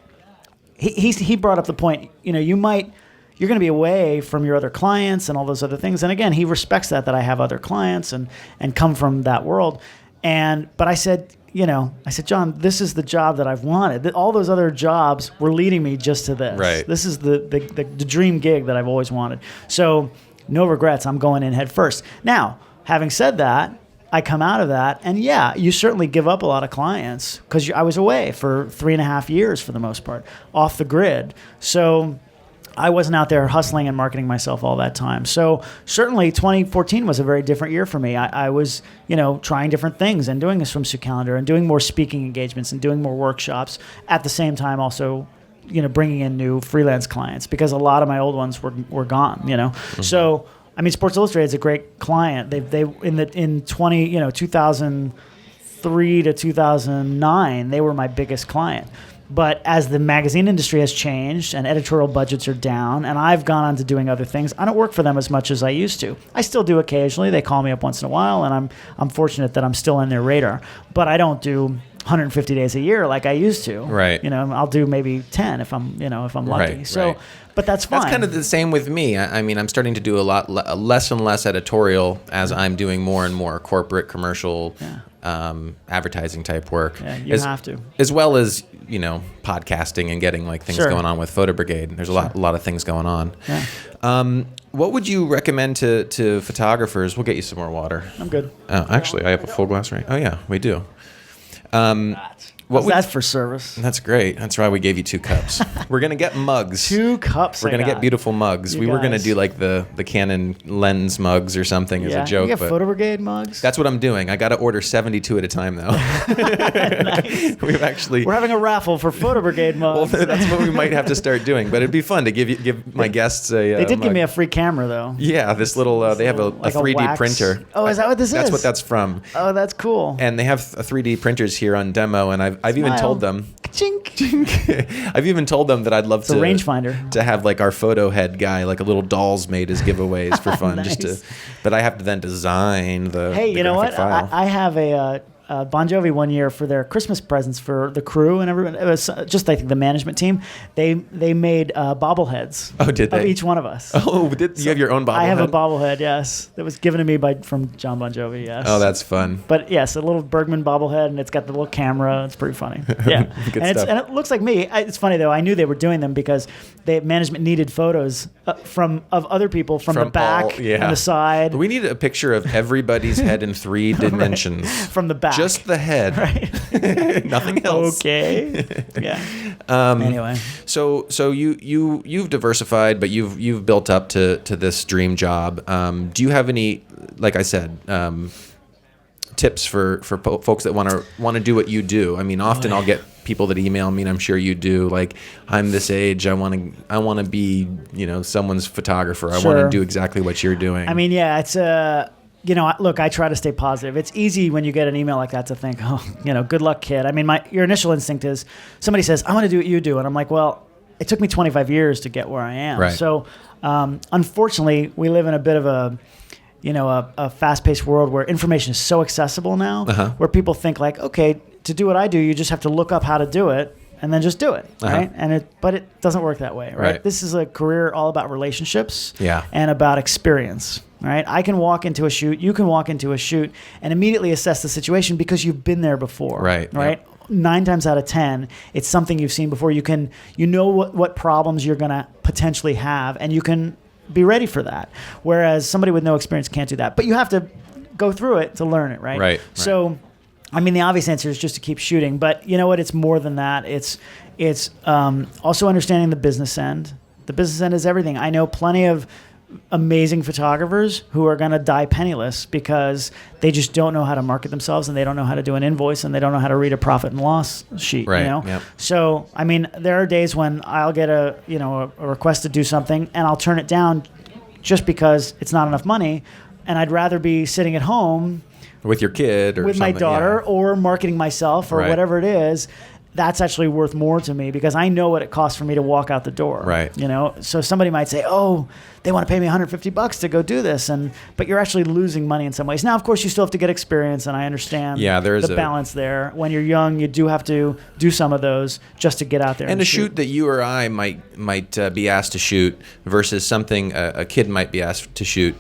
he brought up the point, you're going to be away from your other clients and all those other things. And again, he respects that I have other clients and come from that world. But I said, John, this is the job that I've wanted. All those other jobs were leading me just to this. Right. This is the dream gig that I've always wanted. So no regrets. I'm going in head first. Now, having said that, I come out of that, and you certainly give up a lot of clients, because I was away for 3.5 years for the most part, off the grid. So I wasn't out there hustling and marketing myself all that time. So certainly 2014 was a very different year for me. I was, trying different things and doing this swimsuit calendar and doing more speaking engagements and doing more workshops, at the same time also, bringing in new freelance clients, because a lot of my old ones were gone, Mm-hmm. So, I mean, Sports Illustrated is a great client. They in 2003 to 2009, they were my biggest client. But as the magazine industry has changed and editorial budgets are down, and I've gone on to doing other things, I don't work for them as much as I used to. I still do occasionally. They call me up once in a while, and I'm fortunate that I'm still on their radar. But I don't do 150 days a year like I used to. Right. I'll do maybe 10 if I'm lucky. Right, so, right. But that's fine. That's kind of the same with me. I mean, I'm starting to do a lot less and less editorial as I'm doing more and more corporate, commercial, advertising type work. Yeah, you have to. As well as podcasting and getting like things going on with Photo Brigade. There's a lot of things going on. Yeah. What would you recommend to photographers? We'll get you some more water. I'm good. Oh, actually, I have a full glass right. Oh yeah, we do. That's for service. That's great. That's why we gave you 2 cups. We're going to get mugs. 2 cups. We're going to get beautiful mugs. We were going to do like the Canon lens mugs or something as a joke. You get Photo Brigade mugs? That's what I'm doing. I got to order 72 at a time though. Nice. We're having a raffle for Photo Brigade mugs. Well, that's what we might have to start doing. But it'd be fun to give my guests a They did mug. give me a free camera though. Yeah, this little, they have a 3D printer. Oh, is that what this is? That's what that's from. Oh, that's cool. And they have 3D printers here on demo, and I've even told them. Chink. I've even told them that I'd love It's a rangefinder to have like our photo head guy, like a little dolls made as giveaways for fun, Nice. But I have to then design the. Hey, the you know what? graphic file. I have a Bon Jovi one year for their Christmas presents for the crew and everyone. It was just, I think, the management team. They made bobbleheads. Oh, did they? Of each one of us. Oh, you have your own bobblehead? I have a bobblehead, yes. That was given to me from John Bon Jovi, yes. Oh, that's fun. But yes, a little Bergman bobblehead, and it's got the little camera. It's pretty funny. Yeah. Good stuff. And it looks like me. It's funny, though. I knew they were doing them because management needed photos of other people from the back and the side. We need a picture of everybody's head in 3 dimensions. From the back. Just the head. Right. Nothing else. Okay. Yeah. Anyway. So you've diversified, but you've built up to this dream job. Do you have any, like I said, tips for folks that want to do what you do? I mean, often I'll get people that email me, and I'm sure you do. Like, I'm this age. I want to be someone's photographer. I want to do exactly what you're doing. I mean, yeah, it's look, I try to stay positive. It's easy when you get an email like that to think, good luck, kid. I mean, your initial instinct is somebody says, I want to do what you do. And I'm like, well, it took me 25 years to get where I am. Right. So, unfortunately, we live in a bit of a fast-paced world where information is so accessible now, where people think like, okay, to do what I do, you just have to look up how to do it and then just do it, right? But it doesn't work that way, right? This is a career all about relationships and about experience. Right, I can walk into a shoot. You can walk into a shoot and immediately assess the situation because you've been there before. Right. Yep. 9 times out of 10, it's something you've seen before. You know what problems you're going to potentially have, and you can be ready for that. Whereas somebody with no experience can't do that. But you have to go through it to learn it. Right. So, I mean, the obvious answer is just to keep shooting. But you know what? It's more than that. It's also understanding the business end. The business end is everything. I know plenty of amazing photographers who are going to die penniless because they just don't know how to market themselves, and they don't know how to do an invoice, and they don't know how to read a profit and loss sheet. Right. Yep. So, I mean, there are days when I'll get a request to do something, and I'll turn it down just because it's not enough money, and I'd rather be sitting at home with your kid or with my daughter or marketing myself or whatever it is. That's actually worth more to me because I know what it costs for me to walk out the door. Right. So somebody might say, oh, they want to pay me $150 to go do this. But you're actually losing money in some ways. Now, of course, you still have to get experience, and I understand the balance there. When you're young, you do have to do some of those just to get out there. And a shoot that you or I might be asked to shoot versus something a kid might be asked to shoot.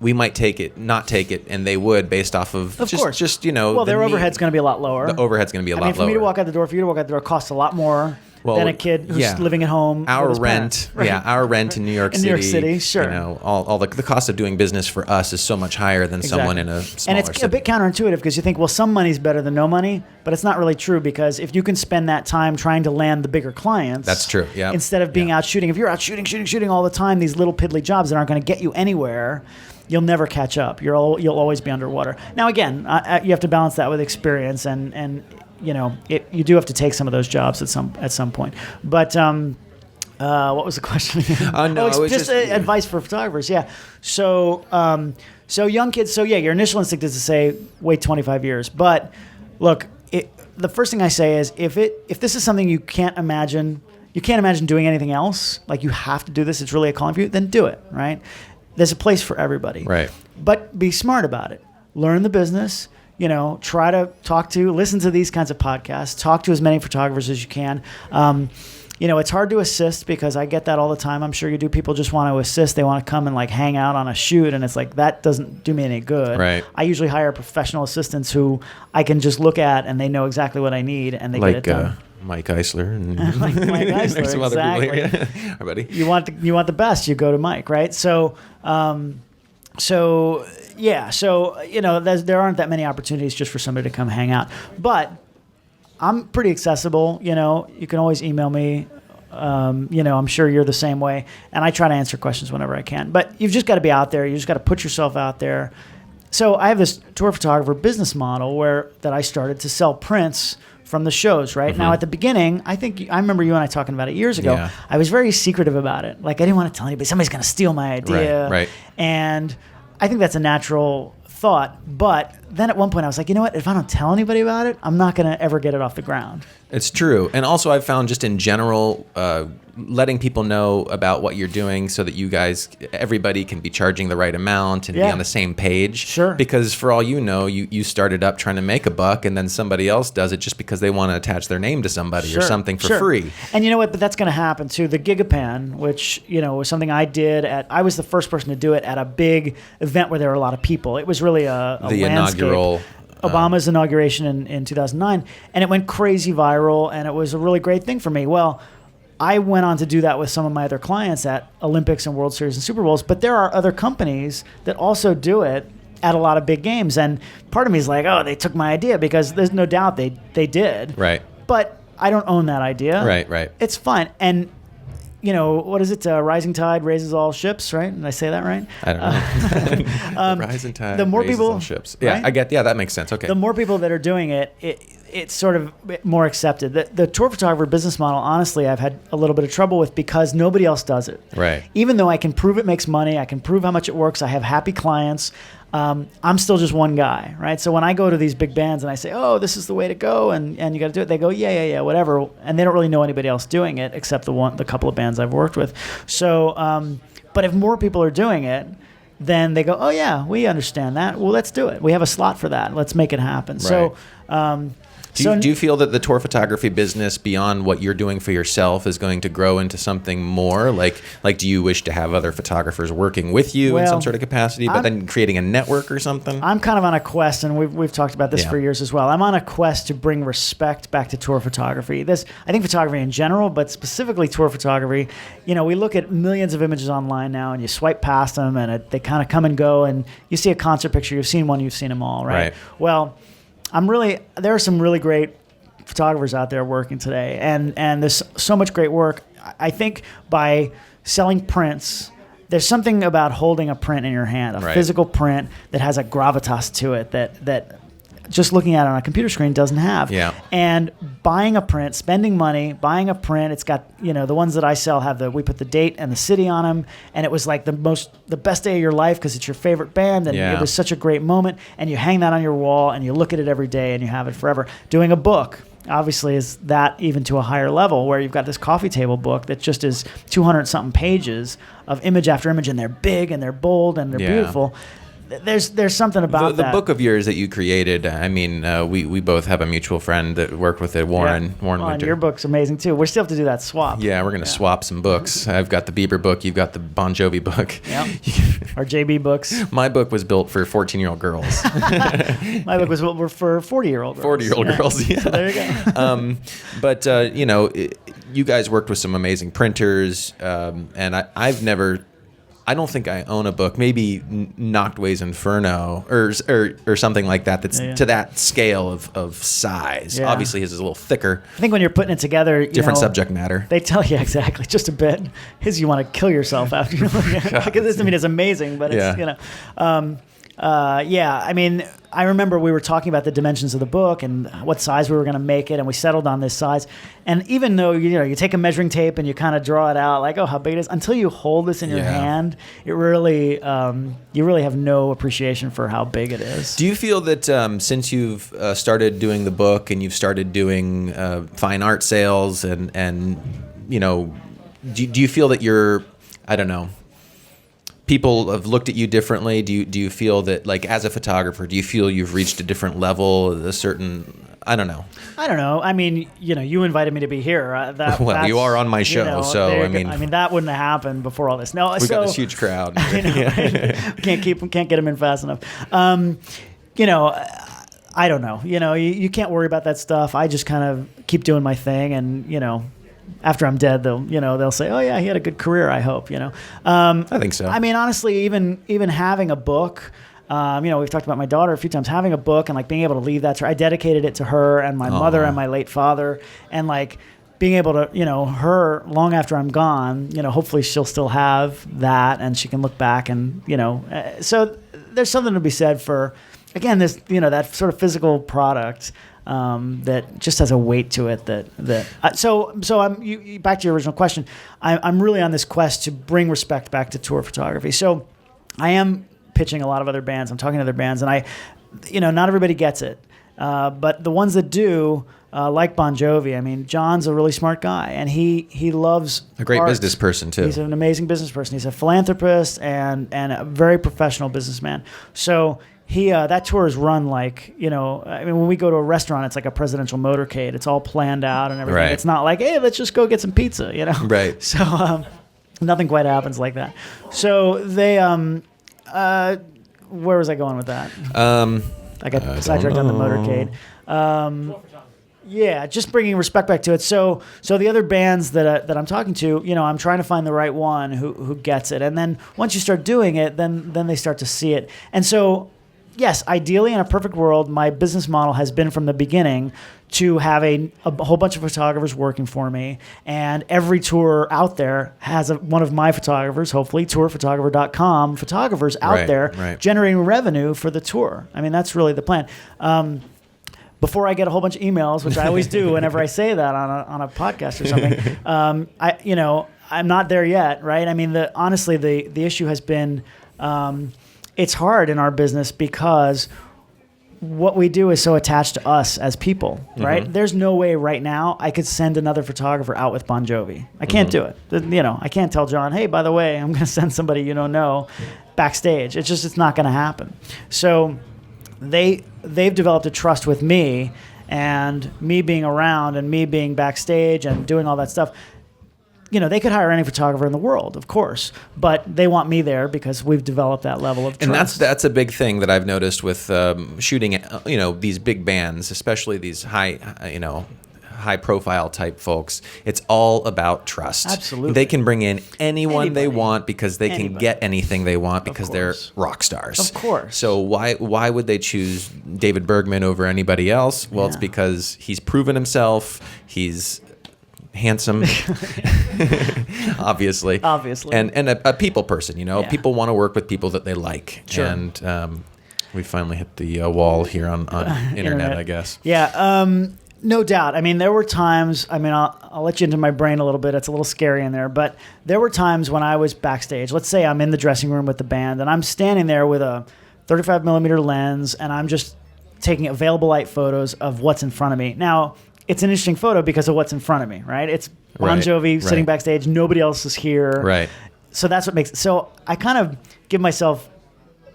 We might not take it, and they would based off of course. Well, their overhead's going to be a lot lower. The overhead's going to be a lot lower. For you to walk out the door costs a lot more than a kid who's living at home. Our rent, our rent in New York City. In New York City, sure. All the cost of doing business for us is so much higher than someone in a smaller And it's city. a bit counterintuitive because you think, well, some money's better than no money, but it's not really true because if you can spend that time trying to land the bigger clients, that's true. Yeah. Instead of being out shooting, if you're out shooting all the time, these little piddly jobs that aren't going to get you anywhere, you'll never catch up. You'll always be underwater. Now, again, you have to balance that with experience, and you do have to take some of those jobs at some point. But what was the question again? No, it was just advice for photographers. Yeah. So young kids. So yeah, your initial instinct is to say wait 25 years. But look, the first thing I say is if this is something you can't imagine doing anything else. Like you have to do this. It's really a calling for you. Then do it. Right. There's a place for everybody. Right. But be smart about it. Learn the business. Try to listen to these kinds of podcasts. Talk to as many photographers as you can. It's hard to assist because I get that all the time. I'm sure you do. People just want to assist. They want to come and like hang out on a shoot, and it's like that doesn't do me any good. Right. I usually hire professional assistants who I can just look at, and they know exactly what I need, and they get it done. Mike Eisler and Mike Eisler, some exactly. Other people here. Our buddy. You want the best, you go to Mike, right? So there aren't that many opportunities just for somebody to come hang out. But I'm pretty accessible. You can always email me. I'm sure you're the same way, and I try to answer questions whenever I can. But you've just got to be out there. You just got to put yourself out there. So I have this tour photographer business model that I started to sell prints from the shows, right? Mm-hmm. Now, at the beginning, I remember you and I talking about it years ago. Yeah. I was very secretive about it. Like, I didn't want to tell anybody. Somebody's going to steal my idea. Right. And I think that's a natural thought. But then at one point I was like, you know what? If I don't tell anybody about it, I'm not going to ever get it off the ground. It's true. And also I've found just in general, letting people know about what you're doing so that you guys, everybody can be charging the right amount and be on the same page. Sure. Because for all you know, you started up trying to make a buck and then somebody else does it just because they want to attach their name to somebody or something for free. And you know what? But that's going to happen too. The Gigapan, which, was something I did I was the first person to do it at a big event where there were a lot of people. It was really a the landscape. Inaugural Obama's inauguration in 2009, and it went crazy viral, and it was a really great thing for me. Well, I went on to do that with some of my other clients at Olympics and World Series and Super Bowls, but there are other companies that also do it at a lot of big games, and part of me is like, oh, they took my idea, because there's no doubt they did. Right. But I don't own that idea. Right. It's fine. And what is it? Rising tide raises all ships, right? Did I say that right? I don't know. Rising tide the more raises people, all ships. Yeah, right? I get. Yeah, that makes sense. Okay. The more people that are doing it, it's sort of more accepted. The tour photographer business model, honestly, I've had a little bit of trouble with because nobody else does it. Right. Even though I can prove it makes money, I can prove how much it works, I have happy clients, I'm still just one guy, right? So when I go to these big bands and I say, oh, this is the way to go, and you got to do it, they go, yeah, whatever. And they don't really know anybody else doing it except the couple of bands I've worked with. So, but if more people are doing it, then they go, oh, yeah, we understand that. Well, let's do it. We have a slot for that. Let's make it happen. Right. So, do you feel that the tour photography business, beyond what you're doing for yourself, is going to grow into something more? Like, do you wish to have other photographers working with you in some sort of capacity, but then creating a network or something? I'm kind of on a quest, and we've talked about this for years as well. I'm on a quest to bring respect back to tour photography. I think photography in general, but specifically tour photography. We look at millions of images online now, and you swipe past them, and they kind of come and go, and you see a concert picture, you've seen one, you've seen them all, right? Well, there are some really great photographers out there working today, and there's so much great work. I think by selling prints, there's something about holding a print in your hand, a physical print that has a gravitas to it that just looking at it on a computer screen doesn't have. Yeah. And buying a print, spending money, buying a print, it's got, the ones that I sell we put the date and the city on them, and it was like the best day of your life because it's your favorite band, and it was such a great moment, and you hang that on your wall, and you look at it every day, and you have it forever. Doing a book, obviously, is that even to a higher level, where you've got this coffee table book that just is 200-something pages of image after image, and they're big, and they're bold, and they're beautiful. There's something about the that. book of yours that you created. I mean, we both have a mutual friend that worked with it, Warren And Winter. your book's amazing too. We still have to do that swap. Yeah, we're gonna swap some books. I've got the Bieber book. You've got the Bon Jovi book. Yep. Our JB books. My book was built for 14-year-old girls. My book was built for 40-year-old girls. 40-year-old girls. Yeah. So there you go. But you guys worked with some amazing printers, and I don't think I own a book. Maybe Noctway's Inferno or something like that. That's to that scale of size. Yeah. Obviously, his is a little thicker. I think when you're putting it together, different subject matter. They tell you exactly just a bit. His, you want to kill yourself after you look at it. Because this, it's amazing, but it's I mean, I remember we were talking about the dimensions of the book and what size we were going to make it, and we settled on this size. And even though you take a measuring tape and you kind of draw it out, like, oh, how big it is, until you hold this in your hand, it really you really have no appreciation for how big it is. Do you feel that since you've started doing the book and you've started doing fine art sales and do you feel that you're, I don't know, people have looked at you differently? Do you feel that, like, as a photographer, do you feel you've reached a different level, a certain, I don't know. I mean, you invited me to be here. Well, you are on my show, so I mean, that wouldn't have happened before all this. No, we've got this huge crowd. Can't get them in fast enough. I don't know. You can't worry about that stuff. I just kind of keep doing my thing, and after I'm dead, they'll say, "Oh yeah, he had a good career." I hope, I think so. I mean, honestly, even having a book, we've talked about my daughter a few times. Having a book and like being able to leave that to her, I dedicated it to her and my mother and my late father, and like being able to, her long after I'm gone, hopefully she'll still have that and she can look back and so there's something to be said for, again, this that sort of physical product. That just has a weight to it. So I'm back to your original question. I'm really on this quest to bring respect back to tour photography. So I am pitching a lot of other bands. I'm talking to other bands, and not everybody gets it. But the ones that do, like Bon Jovi, I mean, John's a really smart guy, and he loves a great art. business person too. He's an amazing business person. He's a philanthropist and a very professional businessman. So that tour is run like, when we go to a restaurant, it's like a presidential motorcade. It's all planned out and everything. Right. It's not like, hey, let's just go get some pizza, Right. So nothing quite happens like that. So they, where was I going with that? I got sidetracked on the motorcade. Yeah, just bringing respect back to it. So the other bands that I'm talking to, I'm trying to find the right one who gets it. And then once you start doing it, then they start to see it. And so, yes, ideally in a perfect world, my business model has been from the beginning to have a whole bunch of photographers working for me. And every tour out there has one of my photographers, hopefully, tourphotographer.com, photographers out there generating revenue for the tour. I mean, that's really the plan. Before I get a whole bunch of emails, which I always do whenever I say that on a podcast or something, I'm not there yet, right? I mean, honestly, the issue has been it's hard in our business because what we do is so attached to us as people, right? Mm-hmm. There's no way right now I could send another photographer out with Bon Jovi. I can't do it. I can't tell John, hey, by the way, I'm going to send somebody you don't know backstage. It's not going to happen. So they've developed a trust with me, and me being around and me being backstage and doing all that stuff. They could hire any photographer in the world, of course, but they want me there because we've developed that level of trust. And that's a big thing that I've noticed with shooting, these big bands, especially these high profile type folks. It's all about trust. Absolutely. They can bring in anyone they want because they can get anything they want because they're rock stars. Of course. So why would they choose David Bergman over anybody else? Well, it's because he's proven himself. He's handsome, obviously, and a people person. People want to work with people that they like. Sure. And we finally hit the wall here on internet, I guess. Yeah, no doubt. I mean, there were times. I mean, I'll let you into my brain a little bit. It's a little scary in there, but there were times when I was backstage. Let's say I'm in the dressing room with the band, and I'm standing there with a 35 millimeter lens, and I'm just taking available light photos of what's in front of me. Now, it's an interesting photo because of what's in front of me, right? It's Bon Jovi sitting backstage. Nobody else is here. Right. So that's what makes it. So I kind of give myself,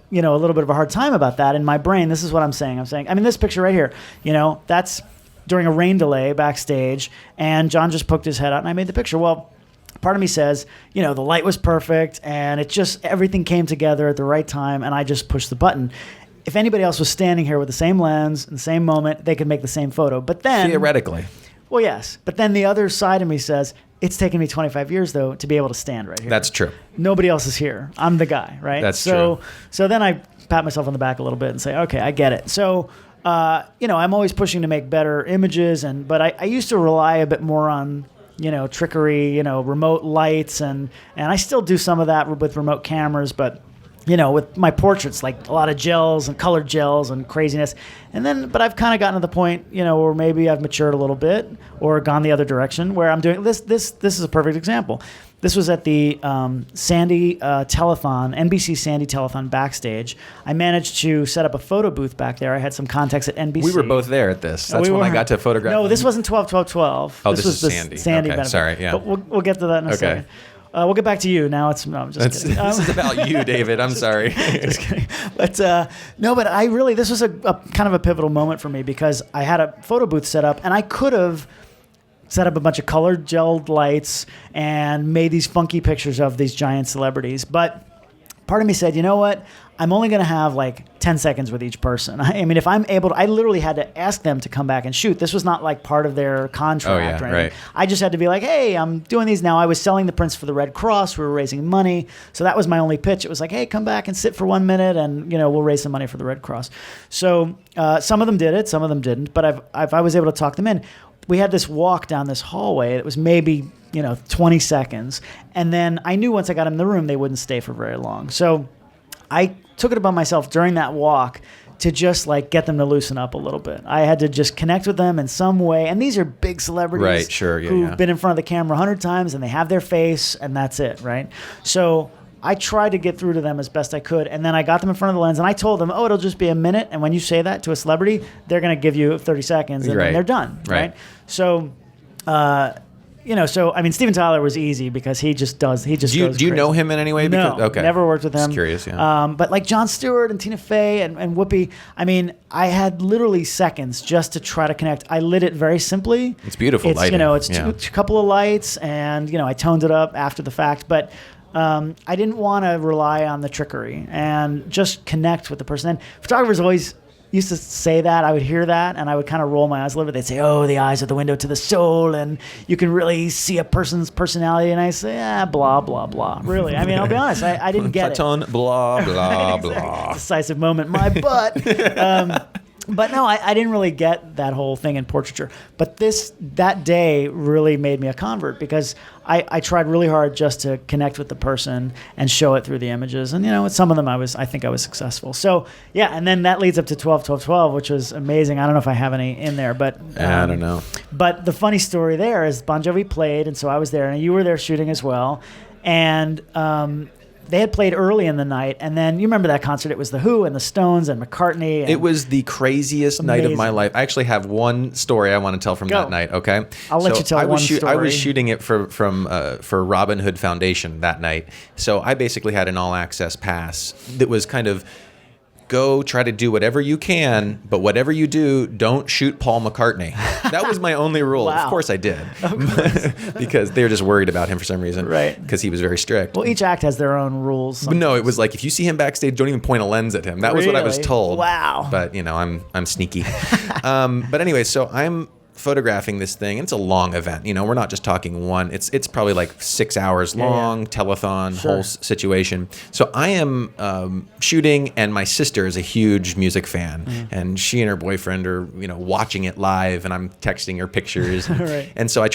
a little bit of a hard time about that. In my brain, this is what I'm saying. This picture right here, that's during a rain delay backstage, and John just poked his head out, and I made the picture. Well, part of me says, the light was perfect, and everything came together at the right time, and I just pushed the button. If anybody else was standing here with the same lens in the same moment, they could make the same photo. But then... Theoretically. Well, yes. But then the other side of me says, it's taken me 25 years, though, to be able to stand right here. That's true. Nobody else is here. I'm the guy, right? That's true. So then I pat myself on the back a little bit and say, okay, I get it. So, I'm always pushing to make better images, but I used to rely a bit more on... trickery, remote lights, and I still do some of that with remote cameras, but... with my portraits, like a lot of gels and colored gels and craziness. But I've kind of gotten to the point, where maybe I've matured a little bit or gone the other direction where I'm doing this. This is a perfect example. This was at the Sandy telethon, NBC Sandy telethon backstage. I managed to set up a photo booth back there. I had some contacts at NBC. We were both there at this. That's when I got to photograph. No, this wasn't 12-12-12. Oh, this was Sandy. Sandy benefit. Sorry, yeah. But we'll get to that in a second. We'll get back to you now. I'm just kidding. This is about you, David. I'm sorry. Just kidding. But this was a kind of a pivotal moment for me because I had a photo booth set up, and I could have set up a bunch of colored gelled lights and made these funky pictures of these giant celebrities. But part of me said, you know what? I'm only going to have like 10 seconds with each person. I mean, if I'm able to, I literally had to ask them to come back and shoot. This was not like part of their contract or anything. Right. I just had to be like, hey, I'm doing these now. I was selling the prints for the Red Cross. We were raising money. So that was my only pitch. It was like, hey, come back and sit for 1 minute and, we'll raise some money for the Red Cross. So some of them did it. Some of them didn't. But I was able to talk them in. We had this walk down this hallway. It was maybe, 20 seconds. And then I knew once I got them in the room, they wouldn't stay for very long. So I took it upon myself during that walk to just like get them to loosen up a little bit. I had to just connect with them in some way. And these are big celebrities who've been in front of the camera 100 times and they have their face and that's it, right? So I tried to get through to them as best I could, and then I got them in front of the lens, and I told them, "Oh, it'll just be a minute." And when you say that to a celebrity, they're going to give you 30 seconds, and then they're done. Right. So, so I mean, Steven Tyler was easy because he just goes. Do you know him in any way? No, never worked with him. Just curious, yeah. But like Jon Stewart and Tina Fey and Whoopi, I mean, I had literally seconds just to try to connect. I lit it very simply. It's beautiful lighting. It's a couple of lights, and I toned it up after the fact, but. I didn't want to rely on the trickery and just connect with the person. And photographers always used to say that. I would hear that, and I would kind of roll my eyes a little bit. They'd say, "Oh, the eyes are the window to the soul, and you can really see a person's personality." And I say, blah, blah, blah. Really? I mean, I'll be honest. I didn't get it. Blah, blah, blah. Decisive moment. My butt. But no, I didn't really get that whole thing in portraiture. But that day really made me a convert because I tried really hard just to connect with the person and show it through the images. And with some of them I think I was successful. So yeah, and then that leads up to 12-12-12, which was amazing. I don't know if I have any in there, but I don't know. But the funny story there is Bon Jovi played, and so I was there, and you were there shooting as well, and. They had played early in the night, and then you remember that concert? It was The Who and the Stones and McCartney. And it was the craziest night of my life. I actually have one story I want to tell from that night. Okay, I'll let you tell one story. I was shooting it for Robin Hood Foundation that night, so I basically had an all-access pass that was kind of. Go try to do whatever you can, but whatever you do, don't shoot Paul McCartney. That was my only rule. Wow. Of course I did. Because they were just worried about him for some reason. Right. Because he was very strict. Well, each act has their own rules. Sometimes. But no, it was like, if you see him backstage, don't even point a lens at him. That was what I was told. Wow. But, I'm sneaky. But anyway, so I'm photographing this thing. It's a long event. We're not just talking one. It's probably like 6 hours long, telethon, whole situation. So I am shooting, and my sister is a huge music fan, and she and her boyfriend are watching it live, and I'm texting her pictures. Right. And so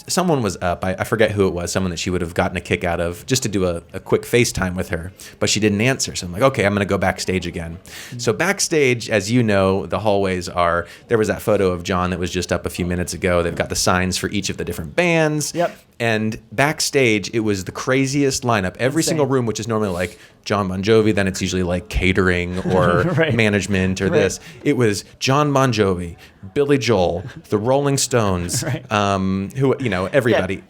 someone was up. I forget who it was. Someone that she would have gotten a kick out of just to do a quick FaceTime with her, but she didn't answer. So I'm like, okay, I'm going to go backstage again. So backstage, as you know, the hallways are. There was that photo of John that was just up a few minutes ago. They've got the signs for each of the different bands. Yep. And backstage, it was the craziest lineup. Every single room, which is normally like John Bon Jovi, then it's usually like catering or management or this. It was John Bon Jovi, Billy Joel, the Rolling Stones, everybody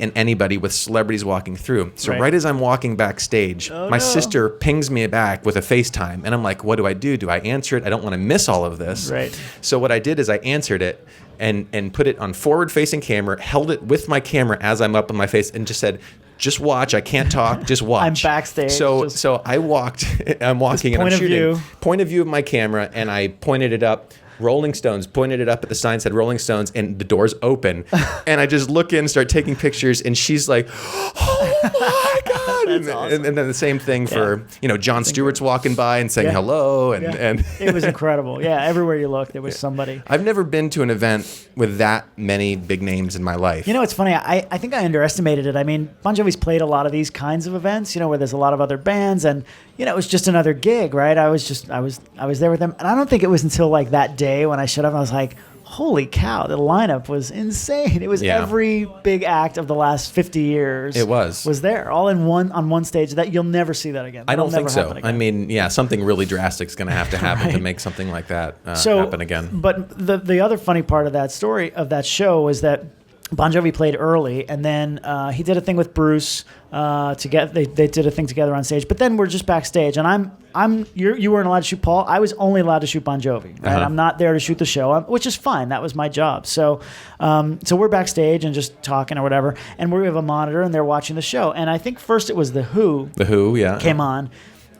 and anybody with celebrities walking through. So right as I'm walking backstage, my sister pings me back with a FaceTime, and I'm like, what do I do? Do I answer it? I don't want to miss all of this. Right. So what I did is I answered it and put it on forward-facing camera, held it with my camera as I'm up on my face, and just said, just watch. I can't talk. Just watch. I'm backstage. So I walked. I'm walking and I'm shooting. Point of view of my camera, and I pointed it up. Rolling Stones, pointed it up at the sign, said Rolling Stones, and the doors open. And I just look in, start taking pictures, and she's like, oh my God. That's awesome. And then the same thing for, Jon Stewart's walking by and saying hello. And it was incredible. Yeah, everywhere you looked, there was somebody. I've never been to an event with that many big names in my life. It's funny. I think I underestimated it. I mean, Bon Jovi's played a lot of these kinds of events, where there's a lot of other bands, and it was just another gig, right? I was there with them, and I don't think it was until like that day when I showed up, I was like, holy cow, the lineup was insane. It was every big act of the last 50 years. It was there, all on one stage. That you'll never see that again. I don't think so. I mean, something really drastic is going to have to happen to make something like that happen again. But the other funny part of that story, of that show, was that Bon Jovi played early, and then he did a thing with Bruce. They did a thing together on stage. But then we're just backstage, and you weren't allowed to shoot Paul. I was only allowed to shoot Bon Jovi. Right? I'm not there to shoot the show, which is fine. That was my job. So we're backstage and just talking or whatever, and we have a monitor, and they're watching the show. And I think first it was The Who. The Who, yeah, came on,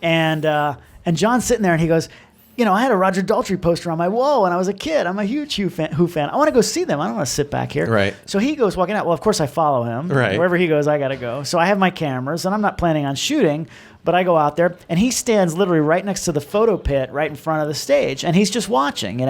and John's sitting there, and he goes, I had a Roger Daltrey poster on my wall when I was a kid. I'm a huge Who fan. I want to go see them. I don't want to sit back here. Right. So he goes walking out. Well, of course I follow him. Right. Wherever he goes, I got to go. So I have my cameras, and I'm not planning on shooting, but I go out there, and he stands literally right next to the photo pit right in front of the stage, and he's just watching,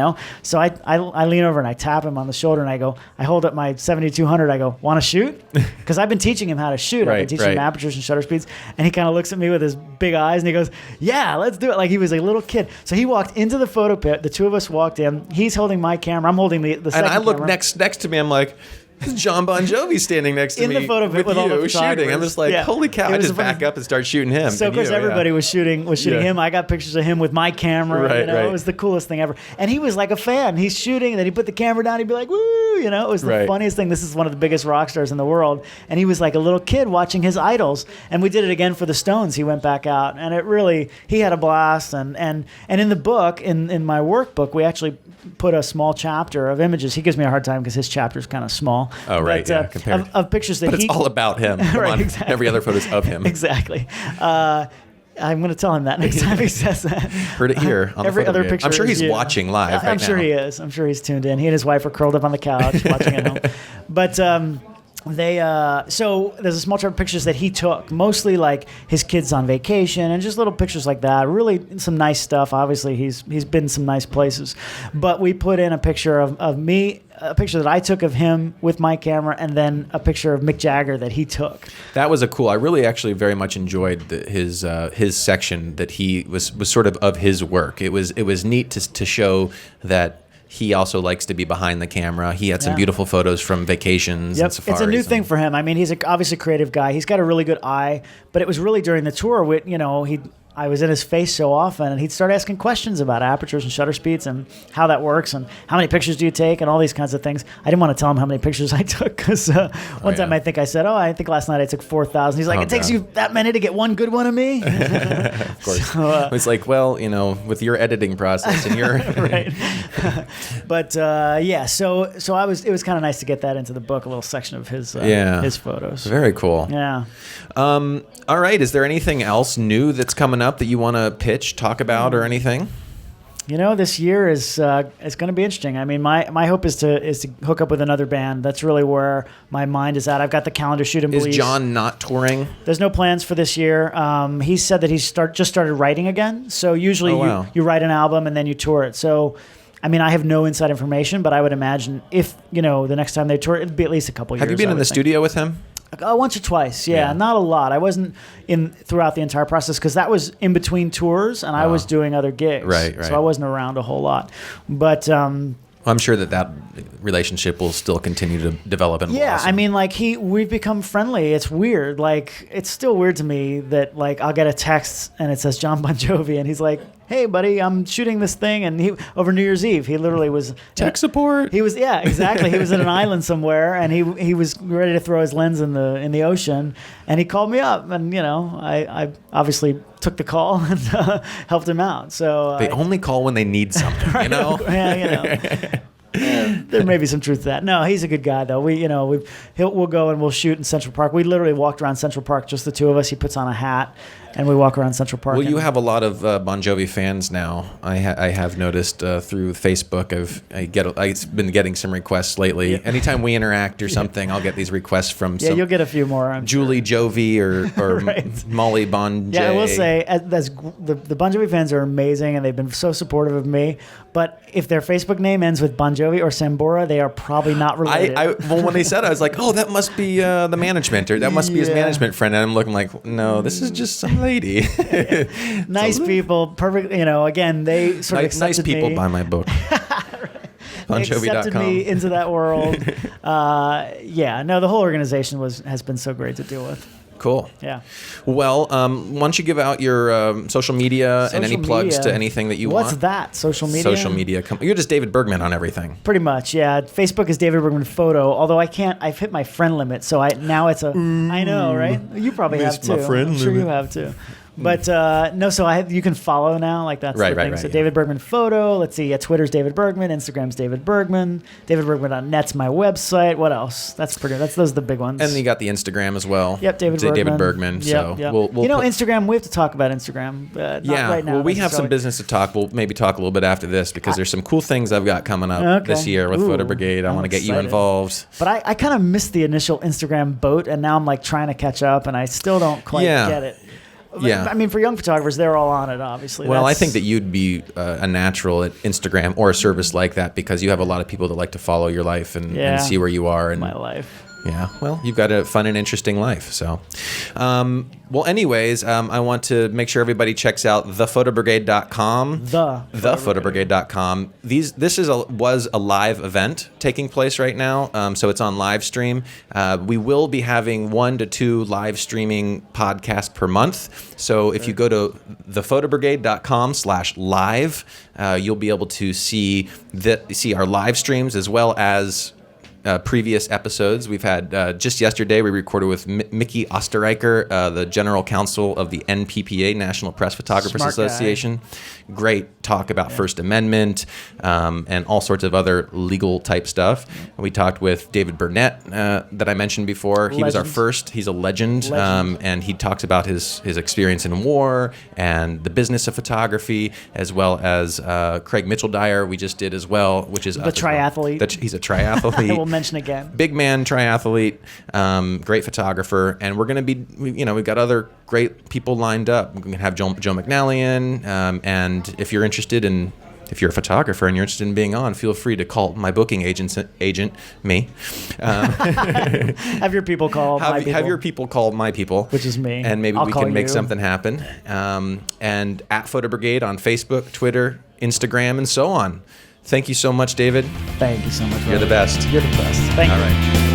So I lean over, and I tap him on the shoulder, and I hold up my 7200. I go, want to shoot? Because I've been teaching him how to shoot. I've been teaching him apertures and shutter speeds, and he kind of looks at me with his big eyes, and he goes, yeah, let's do it. Like he was a little kid. So he walked into the photo pit. The two of us walked in. He's holding my camera. I'm holding the second and I look camera. next to me. I'm like, John Bon Jovi standing next to In me the photo with with all the you shooting. I'm photographers. just like, Yeah. holy cow! It I was just a funny- back up and start shooting him. So of and course you, everybody was shooting Yeah. him. I got pictures of him with my camera. Right, you know, right. It was the coolest thing ever. And he was like a fan. He's shooting, and then he put the camera down. He'd be like, "Woo!" You know, it was the Right. funniest thing. This is one of the biggest rock stars in the world, and he was like a little kid watching his idols. And we did it again for the Stones. He went back out, and it really he had a blast. And in the book, in my workbook, we actually put a small chapter of images. He gives me a hard time because his chapter is kind of small. Oh, right, But, yeah, compared. of pictures that But he it's all about him. Come Right, on. exactly. Every other photo's of him. Exactly. I'm going to tell him that next time he says that. Heard it here on Every the Photo other Brigade. picture I'm sure is he's you. watching live right now. I'm sure he is. I'm sure he's tuned in. He and his wife are curled up on the couch watching at home. But so there's a small chart of pictures that he took, mostly like his kids on vacation and just little pictures like that. Really some nice stuff. Obviously, he's been some nice places. But we put in a picture of me, a picture that I took of him with my camera, and then a picture of Mick Jagger that he took. That was a cool. I really actually very much enjoyed his section that he was sort of his work. It was neat to show that he also likes to be behind the camera. He had some beautiful photos from vacations and safaris. It's a new thing for him. I mean, he's obviously a creative guy. He's got a really good eye, but it was really during the tour with, I was in his face so often, and he'd start asking questions about apertures and shutter speeds and how that works and how many pictures do you take and all these kinds of things. I didn't want to tell him how many pictures I took because one time I think I said, I think last night I took 4,000. He's like, it takes you that many to get one good one of me? Of course. So, it's like, well, with your editing process and your... right. But so it was kind of nice to get that into the book, a little section of his photos. Very cool. Yeah. All right. Is there anything else new that's coming up that you want to pitch, talk about, or anything? This year is going to be interesting. I mean, my hope is to hook up with another band. That's really where my mind is at. I've got the calendar shoot in Belize. Is John not touring? There's no plans for this year. He said that he's just started writing again. So usually you write an album and then you tour it. So, I mean, I have no inside information, but I would imagine if, the next time they tour, it'd be at least a couple years. Have you been in the studio with him? Once or twice, not a lot. I wasn't in throughout the entire process because that was in between tours and I was doing other gigs. Right. So I wasn't around a whole lot. But I'm sure that relationship will still continue to develop and blossom. I mean, we've become friendly. It's weird. Like, it's still weird to me that, I'll get a text and it says John Bon Jovi and he's like, hey, buddy, I'm shooting this thing. And over New Year's Eve, he literally was... Tech support. He was, exactly. He was at an island somewhere and he was ready to throw his lens in the ocean. And he called me up and, I obviously took the call and helped him out. So they only call when they need something, right, there may be some truth to that. No, he's a good guy though. We'll go and we'll shoot in Central Park. We literally walked around Central Park, just the two of us. He puts on a hat and we walk around Central Park. Well, you have a lot of Bon Jovi fans now. I have noticed through Facebook. I've been getting some requests lately. Anytime we interact or something, I'll get these requests from you'll get a few more. Julie Jovi or right. Molly Bon J. Yeah, I will say the Bon Jovi fans are amazing and they've been so supportive of me. But if their Facebook name ends with Bon Jovi or Sambora, they are probably not related. Well, when they said it, I was like, oh, that must be the management, or that must be his management friend. And I'm looking like, no, this is just some lady. Nice people, perfect. Again, they sort of accepted nice people me. buy my book. They accepted me into that world. The whole organization has been so great to deal with. Cool. Yeah. Well, why don't you give out your social media and any plugs to anything that you want? What's that? Social media? Social media. You're just David Bergman on everything. Pretty much, yeah. Facebook is David Bergman Photo, although I've hit my friend limit, so now it's I know, right? You probably have too. I'm sure you have too. But you can follow now. That's the thing. Right, so David Bergman Photo. Let's see. Twitter's David Bergman. Instagram's David Bergman. DavidBergman.net's my website. What else? Those are the big ones. And you got the Instagram as well. Yep, David Bergman. So yep. we'll Instagram. We have to talk about Instagram. Not right now. Well, we have some business to talk. We'll maybe talk a little bit after this because there's some cool things I've got coming up this year with Photo Brigade. I want to get you involved. But I kind of missed the initial Instagram boat, and now I'm trying to catch up, and I still don't quite get it. Yeah. I mean, for young photographers, they're all on it, obviously. Well, I think that you'd be a natural at Instagram or a service like that because you have a lot of people that like to follow your life and see where you are. And my life. Yeah, well, you've got a fun and interesting life. So, well, anyways, I want to make sure everybody checks out thephotobrigade.com. Thephotobrigade.com. This was a live event taking place right now, so it's on live stream. We will be having 1 to 2 live streaming podcasts per month. So if you go to thephotobrigade.com/live, you'll be able to see our live streams as well as previous episodes. We've had just yesterday we recorded with Mickey Osterreicher, the general counsel of the NPPA, National Press Photographers Smart Association. Great talk about First Amendment and all sorts of other legal type stuff. We talked with David Burnett that I mentioned before. He was our first. He's a legend. And he talks about his experience in war and the business of photography, as well as Craig Mitchell-Dyer we just did as well, which is the triathlete. Well. He's a triathlete. We'll mention again. Big man triathlete, great photographer, and we're going to be, we've got other great people lined up. We're going to have Joe McNallion, and if you're interested in, if you're a photographer and you're interested in being on, feel free to call my booking agent, me. Have your people call my people. Have your people call my people. Which is me. And maybe we can make something happen. And at Photo Brigade on Facebook, Twitter, Instagram, and so on. Thank you so much, David. Thank you so much. You're the best. You're the best. Thank you. All right.